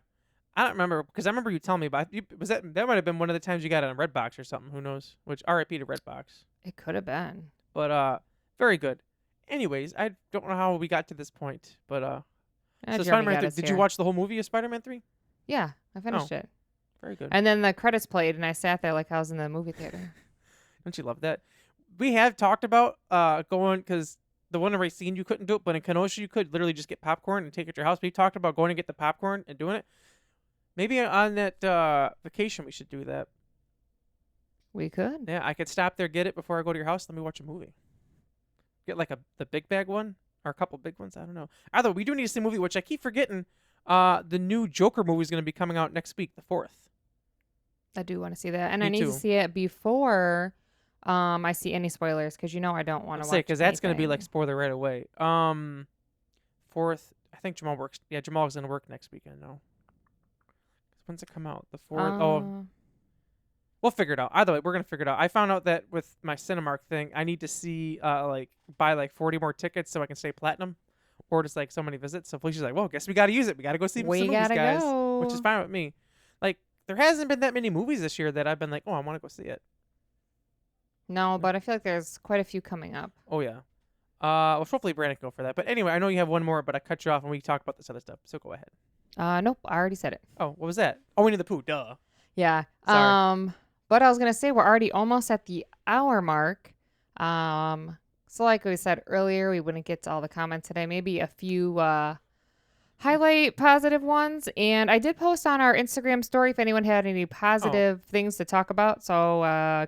C: I don't remember because I remember you telling me about. Was that might have been one of the times you got it on Redbox or something? Who knows? Which RIP to Redbox.
B: It could have been.
C: But very good. Anyways, I don't know how we got to this point, but so
B: Jeremy
C: Spider-Man
B: got
C: 3.
B: us
C: Did
B: here.
C: you watch the whole movie of Spider-Man 3?
B: Yeah, I finished it.
C: Very good.
B: And then the credits played, and I sat there like I was in the movie theater.
C: Don't you love that? We have talked about going because the one in Racine you couldn't do it, but in Kenosha you could literally just get popcorn and take it to your house. We talked about going to get the popcorn and doing it. Maybe on that vacation we should do that.
B: We could.
C: Yeah, I could stop there, get it before I go to your house. Let me watch a movie. Get like the big bag one or a couple big ones. I don't know. Either we do need to see a movie, which I keep forgetting. The new Joker movie is going to be coming out next week, the 4th.
B: I do want to see that, and
C: Me
B: I need
C: too.
B: to see it before I see any spoilers, because I don't want to watch.
C: Because that's going to be like
B: anything.
C: spoiler right away. 4th. I think Jamal works. Yeah, Jamal's going to work next weekend. No. When's it come out? The 4th. We'll figure it out. Either way, we're gonna figure it out. I found out that with my Cinemark thing, I need to see buy like 40 more tickets so I can stay platinum, or just like so many visits. So Felicia's like, "Well, guess we got to use it. We got to go see some
B: We
C: movies,
B: gotta
C: guys,"
B: go.
C: which is fine with me. Like there hasn't been that many movies this year that I've been like, "Oh, I want to go see it."
B: No, but I feel like there's quite a few coming up.
C: Oh yeah. Well, hopefully Brandon can go for that. But anyway, I know you have one more, but I cut you off and we talked about this other stuff. So go ahead.
B: Nope, I already said it.
C: Oh, what was that? Oh, Winnie the Pooh. Duh.
B: Yeah.
C: Sorry.
B: But I was gonna say we're already almost at the hour mark. So like we said earlier, we wouldn't get to all the comments today. Maybe a few highlight positive ones. And I did post on our Instagram story if anyone had any positive things to talk about. So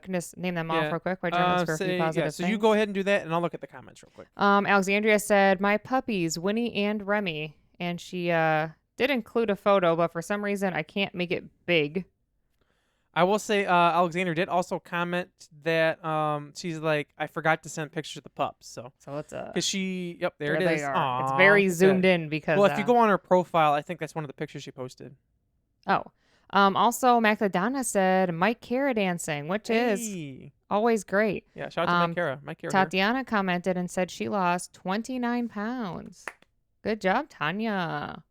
B: can just name them off real quick. For a few positive
C: so
B: things.
C: you go ahead and do that, and I'll look at the comments real quick.
B: Alexandria said, "My puppies, Winnie and Remy," and she did include a photo, but for some reason I can't make it big.
C: I will say, Alexander did also comment that she's like, I forgot to send pictures of the pups. So
B: it's
C: because there
B: there
C: it
B: they
C: is.
B: are.
C: Aw,
B: It's very
C: look at
B: zoomed
C: that.
B: in because.
C: Well, if you go on her profile, I think that's one of the pictures she posted.
B: Oh. Also, Macladonna said Mike Cara dancing, which is
C: Hey.
B: always great.
C: Yeah, shout out to Mike Cara. Mike Cara.
B: Tatiana commented and said she lost 29 pounds. Good job, Tanya.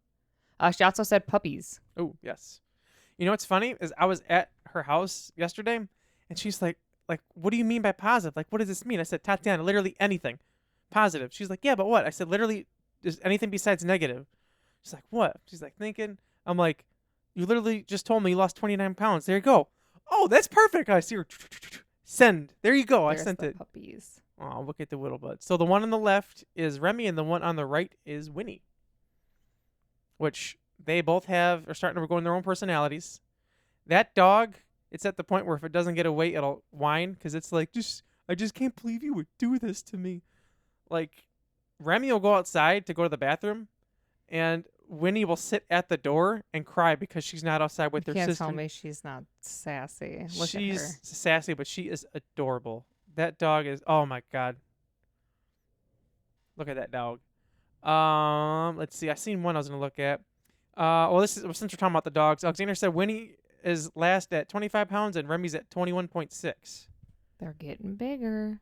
B: She also said puppies.
C: Oh, yes. You know what's funny is I was at her house yesterday, and she's like, what do you mean by positive? Like, what does this mean? I said, Tatiana, literally anything. Positive. She's like, yeah, but what? I said, literally, just anything besides negative. She's like, what? She's like, thinking. I'm like, you literally just told me you lost 29 pounds. There you go. Oh, that's perfect. I see her. Send. There you go.
B: There's
C: I sent
B: the
C: it.
B: Puppies.
C: Oh, look at the little bud. So the one on the left is Remy, and the one on the right is Winnie. Which they both are starting to go in their own personalities. That dog, it's at the point where if it doesn't get away, it'll whine because it's like, I just can't believe you would do this to me. Like, Remy will go outside to go to the bathroom, and Winnie will sit at the door and cry because she's not outside with her
B: Can't
C: sister.
B: tell me she's not sassy. Look
C: She's
B: at her.
C: sassy, but she is adorable. That dog is, oh my God. Look at that dog. Let's see. I seen one I was going to look at. Since we're talking about the dogs, Alexander said Winnie is last at 25 pounds and Remy's at 21.6.
B: They're getting bigger.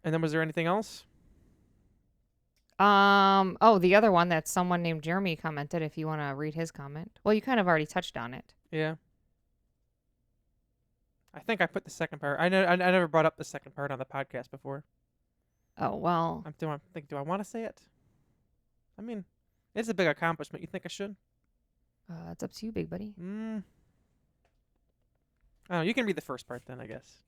C: And then was there anything else?
B: The other one that someone named Jeremy commented, if you want to read his comment. Well, you kind of already touched on it.
C: Yeah. I think I put the second part. I never brought up the second part on the podcast before.
B: Oh, well.
C: Do I want to say it? I mean, it's a big accomplishment. You think I should?
B: It's up to you, big buddy.
C: Oh, you can read the first part then, I guess.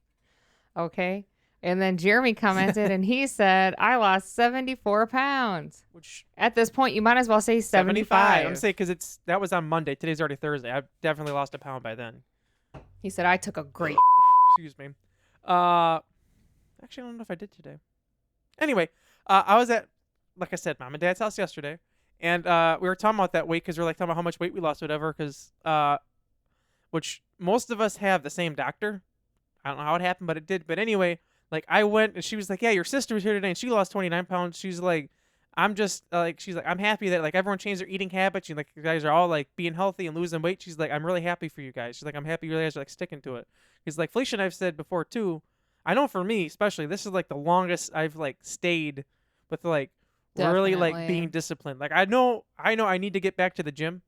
B: Okay. And then Jeremy commented and he said, I lost 74 pounds.
C: Which
B: At this point, you might as well say 75.
C: I'm saying because that was on Monday. Today's already Thursday. I've definitely lost a pound by then.
B: He said, I took a great.
C: Excuse me. Actually, I don't know if I did today. Anyway, I was at, like I said, Mom and Dad's house yesterday. And we were talking about that weight because we were like talking about how much weight we lost, whatever. Because which most of us have the same doctor. I don't know how it happened, but it did. But anyway, like I went and she was like, yeah, your sister was here today and she lost 29 pounds. She's like, she's like, I'm happy that like everyone changed their eating habits. You like, you guys are all like being healthy and losing weight. She's like, I'm really happy for you guys. She's like, I'm happy you guys are like sticking to it. Because like Felicia and I've said before too, I know for me especially, this is like the longest I've like stayed with like really like
B: Definitely.
C: being disciplined. Like I know I need to get back to the gym,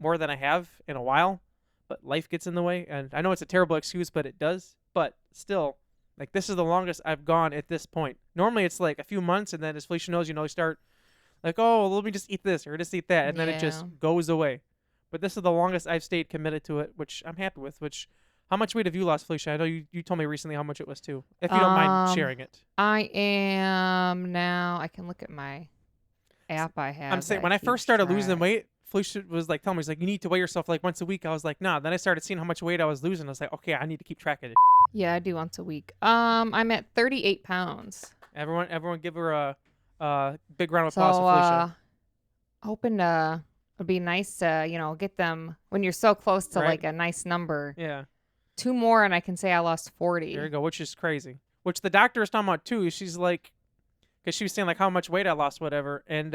C: more than I have in a while, but life gets in the way. And I know it's a terrible excuse, but it does. But still, like, this is the longest I've gone at this point. Normally it's like a few months, and then as Felicia knows, you start like, oh, let me just eat this or just eat that, and then it just goes away. But this is the longest I've stayed committed to it, which I'm happy with. How much weight have you lost, Felicia? I know you told me recently how much it was too. If you don't mind sharing it.
B: I am now. I can look at my app I have.
C: I'm saying when I first started losing weight, Felicia was like telling me, you need to weigh yourself like once a week. I was like, nah. Then I started seeing how much weight I was losing. I was like, okay, I need to keep track of it.
B: Yeah, I do once a week. I'm at 38 pounds.
C: Everyone, give her a big round of applause for Felicia.
B: Hoping it'd be nice to get them when you're so close to like a nice number.
C: Yeah.
B: 2 more and I can say I lost 40.
C: There you go, which is crazy. Which the doctor is talking about too. She's like, because she was saying like how much weight I lost, whatever, and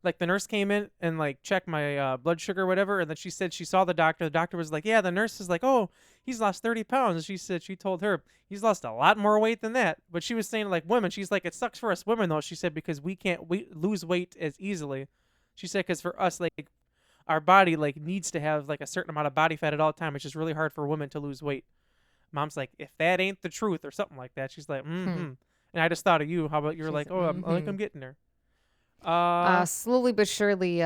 C: like the nurse came in and like checked my blood sugar, whatever, and then she said she saw the doctor. The doctor was like, yeah, the nurse is like, oh, he's lost 30 pounds. And she told her he's lost a lot more weight than that. But she was saying like women, she's like, it sucks for us women though. She said because we can't lose weight as easily. She said because for us like our body like needs to have like a certain amount of body fat at all time. It's just really hard for women to lose weight. Mom's like, if that ain't the truth or something like that. She's like, mm-hmm. And I just thought of you. How about you're like, oh, I'm getting there.
B: Slowly but surely,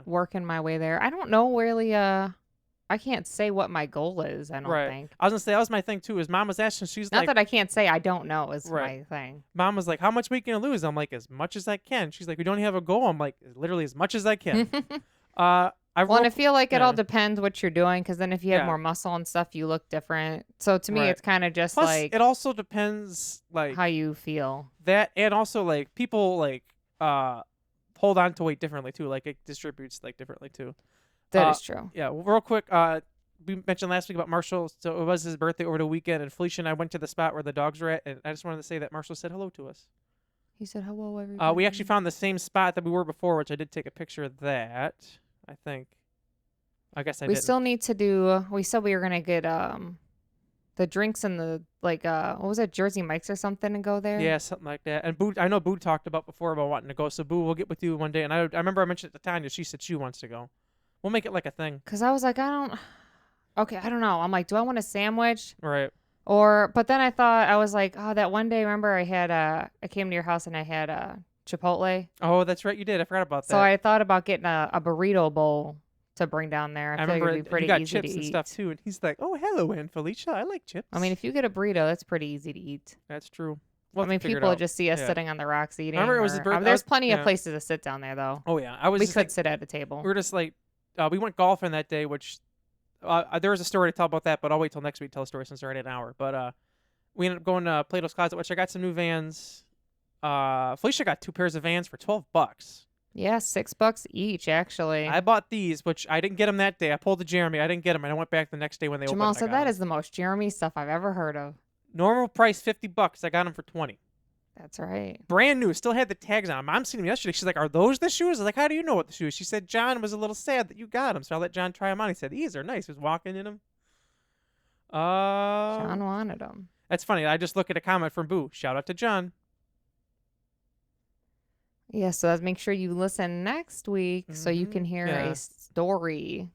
B: working my way there. I don't know really. I can't say what my goal is. I don't think.
C: I was gonna say that was my thing too. Is Mom was asking, she's
B: not
C: like,
B: that I can't say I don't know is my thing.
C: Mom was like, how much weight can you lose? I'm like, as much as I can. She's like, we don't have a goal. I'm like, literally as much as I can.
B: And I feel like it all depends what you're doing, because then if you have more muscle and stuff, you look different. So to me, it's kind of just
C: plus,
B: like
C: it also depends like
B: how you feel.
C: That and also like people like hold on to weight differently too. Like it distributes like differently too.
B: That is true.
C: Yeah. Real quick, we mentioned last week about Marshall. So it was his birthday over the weekend, and Felicia and I went to the spot where the dogs were at, and I just wanted to say that Marshall said hello to us.
B: He said hello, everybody.
C: We actually found the same spot that we were before, which I did take a picture of that. I think. I guess I did.
B: We still need to do. We said we were gonna get the drinks and the like. What was it, Jersey Mike's or something, and go there.
C: Yeah, something like that. And Boo, I know Boo talked about before about wanting to go. So Boo, we'll get with you one day. And I remember I mentioned it to Tanya. She said she wants to go. We'll make it like a thing.
B: Cause I was like, I don't know. I'm like, do I want a sandwich?
C: Right.
B: But then I was like, oh, that one day, remember I came to your house and I had Chipotle.
C: Oh, that's right, you did. I forgot about that.
B: So I thought about getting a burrito bowl to bring down there. I feel
C: remember
B: like it'd be pretty
C: you got
B: easy
C: chips
B: to
C: and
B: eat.
C: stuff too, and he's like, "Oh, hello, Aunt Felicia. I like chips."
B: I mean, if you get a burrito, that's pretty easy to eat.
C: That's true.
B: People just see us sitting on the rocks eating.
C: Remember, it was his birthday.
B: There's plenty of places to sit down there, though.
C: Oh yeah,
B: we could sit at a table.
C: We were just like, we went golfing that day, which there was a story to tell about that, but I'll wait till next week to tell the story since we're already an hour. But we ended up going to Plato's Closet, which I got some new Vans. Felicia got 2 pairs of Vans for $12.
B: Yeah, $6 each, actually.
C: I bought these, which I didn't get them that day. I pulled the Jeremy. I didn't get them, and I went back the next day when they opened.
B: Jamal said that is the most Jeremy stuff I've ever heard of.
C: Normal price $50. I got them for $20.
B: That's right.
C: Brand new. Still had the tags on them. Mom seen them yesterday. She's like, "Are those the shoes?" I was like, "How do you know what the shoes?" She said, "John was a little sad that you got them, so I let John try them on." He said, "These are nice." He was walking in them.
B: John wanted them.
C: That's funny. I just look at a comment from Boo. Shout out to John.
B: Yeah, so let's make sure you listen next week so you can hear a story.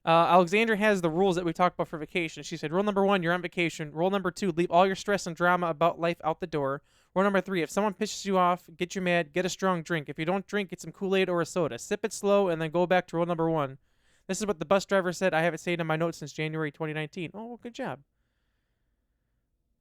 C: Alexandra has the rules that we talked about for vacation. She said, rule number 1, you're on vacation. Rule number 2, leave all your stress and drama about life out the door. Rule number 3, if someone pisses you off, get you mad, get a strong drink. If you don't drink, get some Kool-Aid or a soda. Sip it slow and then go back to rule number 1. This is what the bus driver said. I have it saved in my notes since January 2019. Oh, well, good job.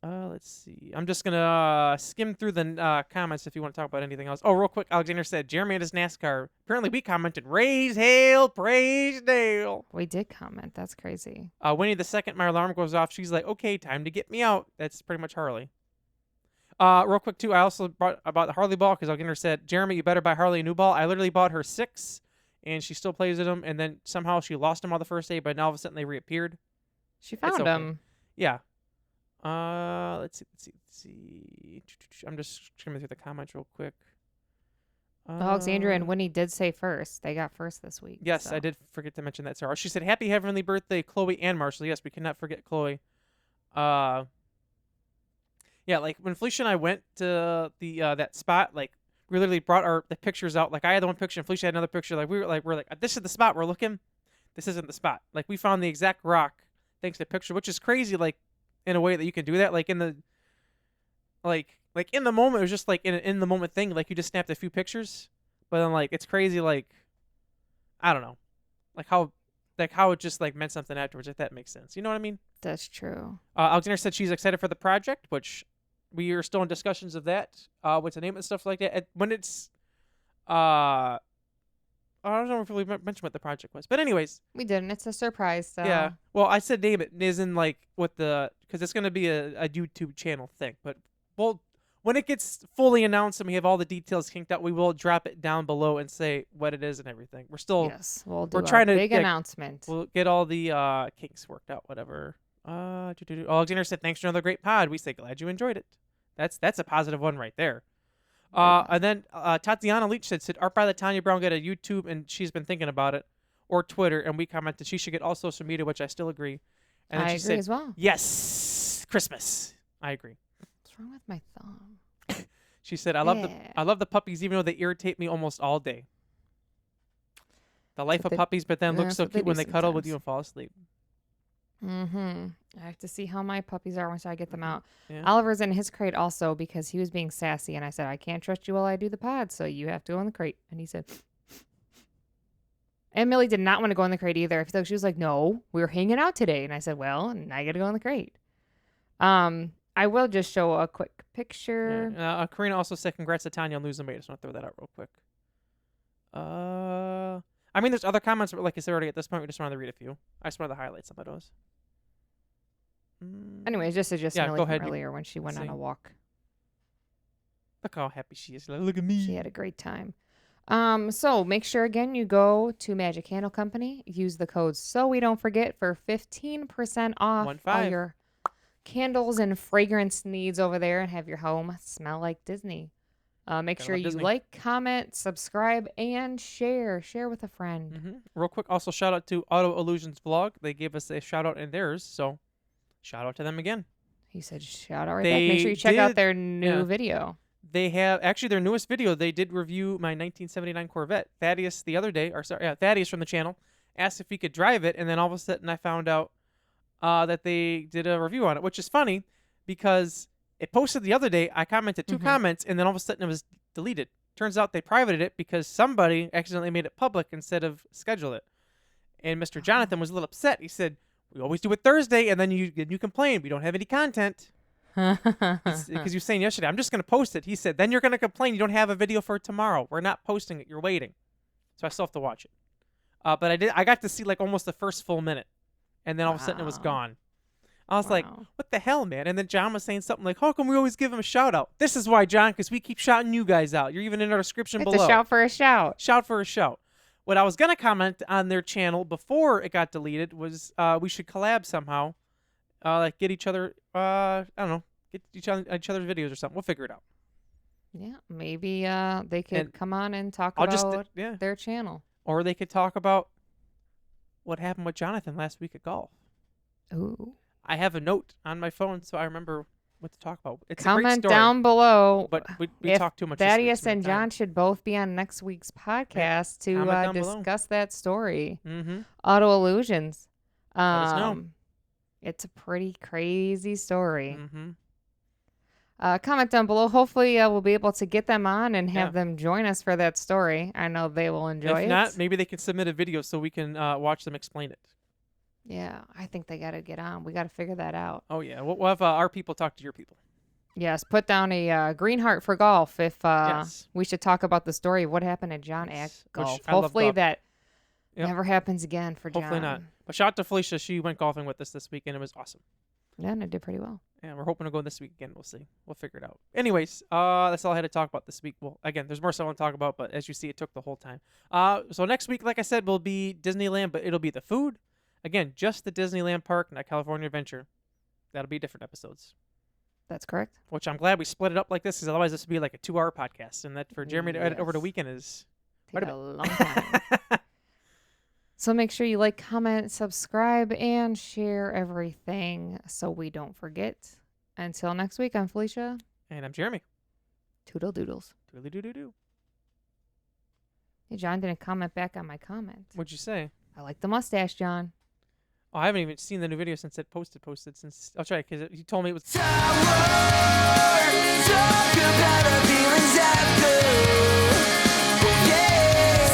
C: Let's see. I'm just going to skim through the comments if you want to talk about anything else. Oh, real quick. Alexander said, Jeremy and his NASCAR. Apparently, we commented, raise hail, praise Dale.
B: We did comment. That's crazy.
C: Winnie, the second my alarm goes off, she's like, okay, time to get me out. That's pretty much Harley. Real quick, too, I also brought about the Harley ball because Alexander said, Jeremy, you better buy Harley a new ball. I literally bought her 6, and she still plays with them, and then somehow she lost them on the first day, but now all of a sudden they reappeared.
B: She found them.
C: Yeah. Let's see. I'm just skimming through the comments real quick.
B: Alexandra and Winnie did say first. They got first this week.
C: Yes,
B: so.
C: I did forget to mention that, Sarah. She said, happy heavenly birthday, Chloe and Marshall. Yes, we cannot forget Chloe. Yeah, like when Felicia and I went to the that spot, like we literally brought the pictures out. Like I had the one picture and Felicia had another picture. Like we're like, this is the spot we're looking. this isn't the spot. Like, we found the exact rock thanks to picture, which is crazy. Like, in a way that you can do that. Like in the, like in the moment, it was just like in the moment thing. Like, you just snapped a few pictures, but then like it's crazy. Like, I don't know, like how it just like meant something afterwards. If that makes sense, you know what I mean?
B: That's true.
C: Alexander said she's excited for the project, which we are still in discussions of that. What's the name and stuff like that. When it's, I don't know if we mentioned what the project was, but anyways,
B: We didn't. It's a surprise. So
C: yeah. Well, I said name it is in like because it's gonna be a YouTube channel thing, but when it gets fully announced and we have all the details kinked out, we will drop it down below and say what it is and everything. We're still
B: yes, we'll do
C: we're
B: a
C: trying to
B: big
C: get-
B: announcement.
C: We'll get all the kinks worked out, whatever. Alexander said, thanks for another great pod. We say, glad you enjoyed it. That's a positive one right there. And then Tatiana Leach said, Art by the Tanya Brown get a YouTube, and she's been thinking about it, or Twitter, and we commented she should get all social media, which I still agree. And then
B: I
C: she
B: agree
C: said,
B: as well.
C: yes, Christmas. I agree.
B: What's wrong with my thumb?
C: She said, I
B: Yeah.
C: love the puppies, even though they irritate me almost all day. The life of
B: they-
C: puppies, but then look
B: that's
C: so
B: what they
C: cute
B: do
C: when they cuddle with
B: sometimes.
C: you and fall asleep.
B: Mm-hmm. I have to see how my puppies are once I get them out.
C: Yeah.
B: Oliver's in his crate also because he was being sassy, and I said, I can't trust you while I do the pod, so you have to go in the crate. And he said, and Millie did not want to go in the crate either. I feel like she was like, no, we were hanging out today. And I said, well, now you got to go in the crate. I will just show a quick picture.
C: Yeah. Karina also said, congrats to Tanya on losing weight. I just want to throw that out real quick. I mean, there's other comments, but like I said already, at this point, we just wanted to read a few. I just wanted to highlight some of those.
B: Anyways, just
C: Yeah,
B: Millie
C: go
B: from
C: ahead.
B: earlier when she went on
C: see.
B: a walk.
C: Look how happy she is. Like, look at me.
B: She had a great time. So make sure again you go to Magic Candle Company, use the code so we don't forget for 15% off all
C: 15.
B: your candles and fragrance needs over there, and have your home smell like Disney. Make
C: Gotta
B: sure
C: love
B: you
C: Disney.
B: like, comment, subscribe, and share. Share with a friend.
C: Real quick, also shout out to Auto Illusions Vlog. They gave us a shout out in theirs, so shout out to them again.
B: He said shout out right
C: They
B: back. Make sure you check out
C: did-
B: their new
C: yeah.
B: video.
C: They have actually their newest video. They did review my 1979 Corvette. Thaddeus Thaddeus from the channel asked if he could drive it, and then all of a sudden I found out that they did a review on it, which is funny because it posted the other day. I commented 2 comments, and then all of a sudden it was deleted. Turns out they privated it because somebody accidentally made it public instead of scheduled it. And Mr. Jonathan was a little upset. He said, "We always do it Thursday, and then you complain we don't have any content." Because you were saying yesterday, I'm just going to post it. He said, then you're going to complain you don't have a video for tomorrow. We're not posting it. You're waiting. So I still have to watch it. But I got to see like almost the first full minute. And then all of a sudden it was
B: Wow.
C: gone. I was like,
B: Wow.
C: what the hell, man? And then John was saying something like, how come we always give him a shout out? This is why, John, because we keep shouting you guys out. You're even in our description
B: It's
C: below.
B: a shout for a shout.
C: Shout for a shout. What I was going to comment on their channel before it got deleted was we should collab somehow. Like get each other, I don't know, get each other's videos or something. We'll figure it out.
B: Yeah, maybe they could
C: And
B: come on and talk
C: I'll
B: about
C: just,
B: their channel.
C: Or they could talk about what happened with Jonathan last week at golf.
B: Ooh.
C: I have a note on my phone, so I remember what to talk about. It's a great
B: Comment
C: story,
B: down below.
C: but we
B: if
C: talk too much. this week,
B: Thaddeus
C: so we
B: and
C: have time.
B: John should both be on next week's podcast to
C: comment down below.
B: discuss that story.
C: Mm-hmm.
B: Auto Illusions.
C: Let us know.
B: It's a pretty crazy story.
C: Mm-hmm.
B: Comment down below. Hopefully, we'll be able to get them on and have
C: Yeah.
B: them join us for that story. I know they will enjoy
C: If
B: it.
C: not, maybe they can submit a video so we can watch them explain it.
B: Yeah, I think they got to get on. We got to figure that out.
C: Oh yeah, we'll have our people talk to your people.
B: Yes, put down a green heart for golf if
C: Yes.
B: we should talk about the story of what happened at John at
C: Yes, which
B: golf.
C: I love
B: Hopefully
C: golf.
B: that
C: Yep.
B: never happens again for John.
C: Hopefully not. But shout out to Felicia. She went golfing with us this weekend. It was awesome.
B: Yeah, and it did pretty well.
C: And we're hoping to go this week again. We'll see. We'll figure it out. Anyways, that's all I had to talk about this week. Well, again, there's more stuff I want to talk about, but as you see, it took the whole time. So next week, like I said, will be Disneyland, but it'll be the food. Again, just the Disneyland park, not California Adventure. That'll be different episodes.
B: That's correct.
C: Which I'm glad we split it up like this, because otherwise this would be like a 2-hour podcast, and that for Jeremy to edit over the
B: Yes.
C: weekend is
B: Take
C: quite a
B: a long time. So make sure you like, comment, subscribe, and share everything so we don't forget. Until next week, I'm Felicia.
C: And I'm Jeremy.
B: Toodle doodles.
C: Doodly doo doo doo.
B: Hey, John didn't comment back on my comment.
C: What'd you say?
B: I like the mustache, John.
C: Oh, I haven't even seen the new video since it posted since. I'll try because you told me it was.
D: Talk about our feelings after. Oh, yeah.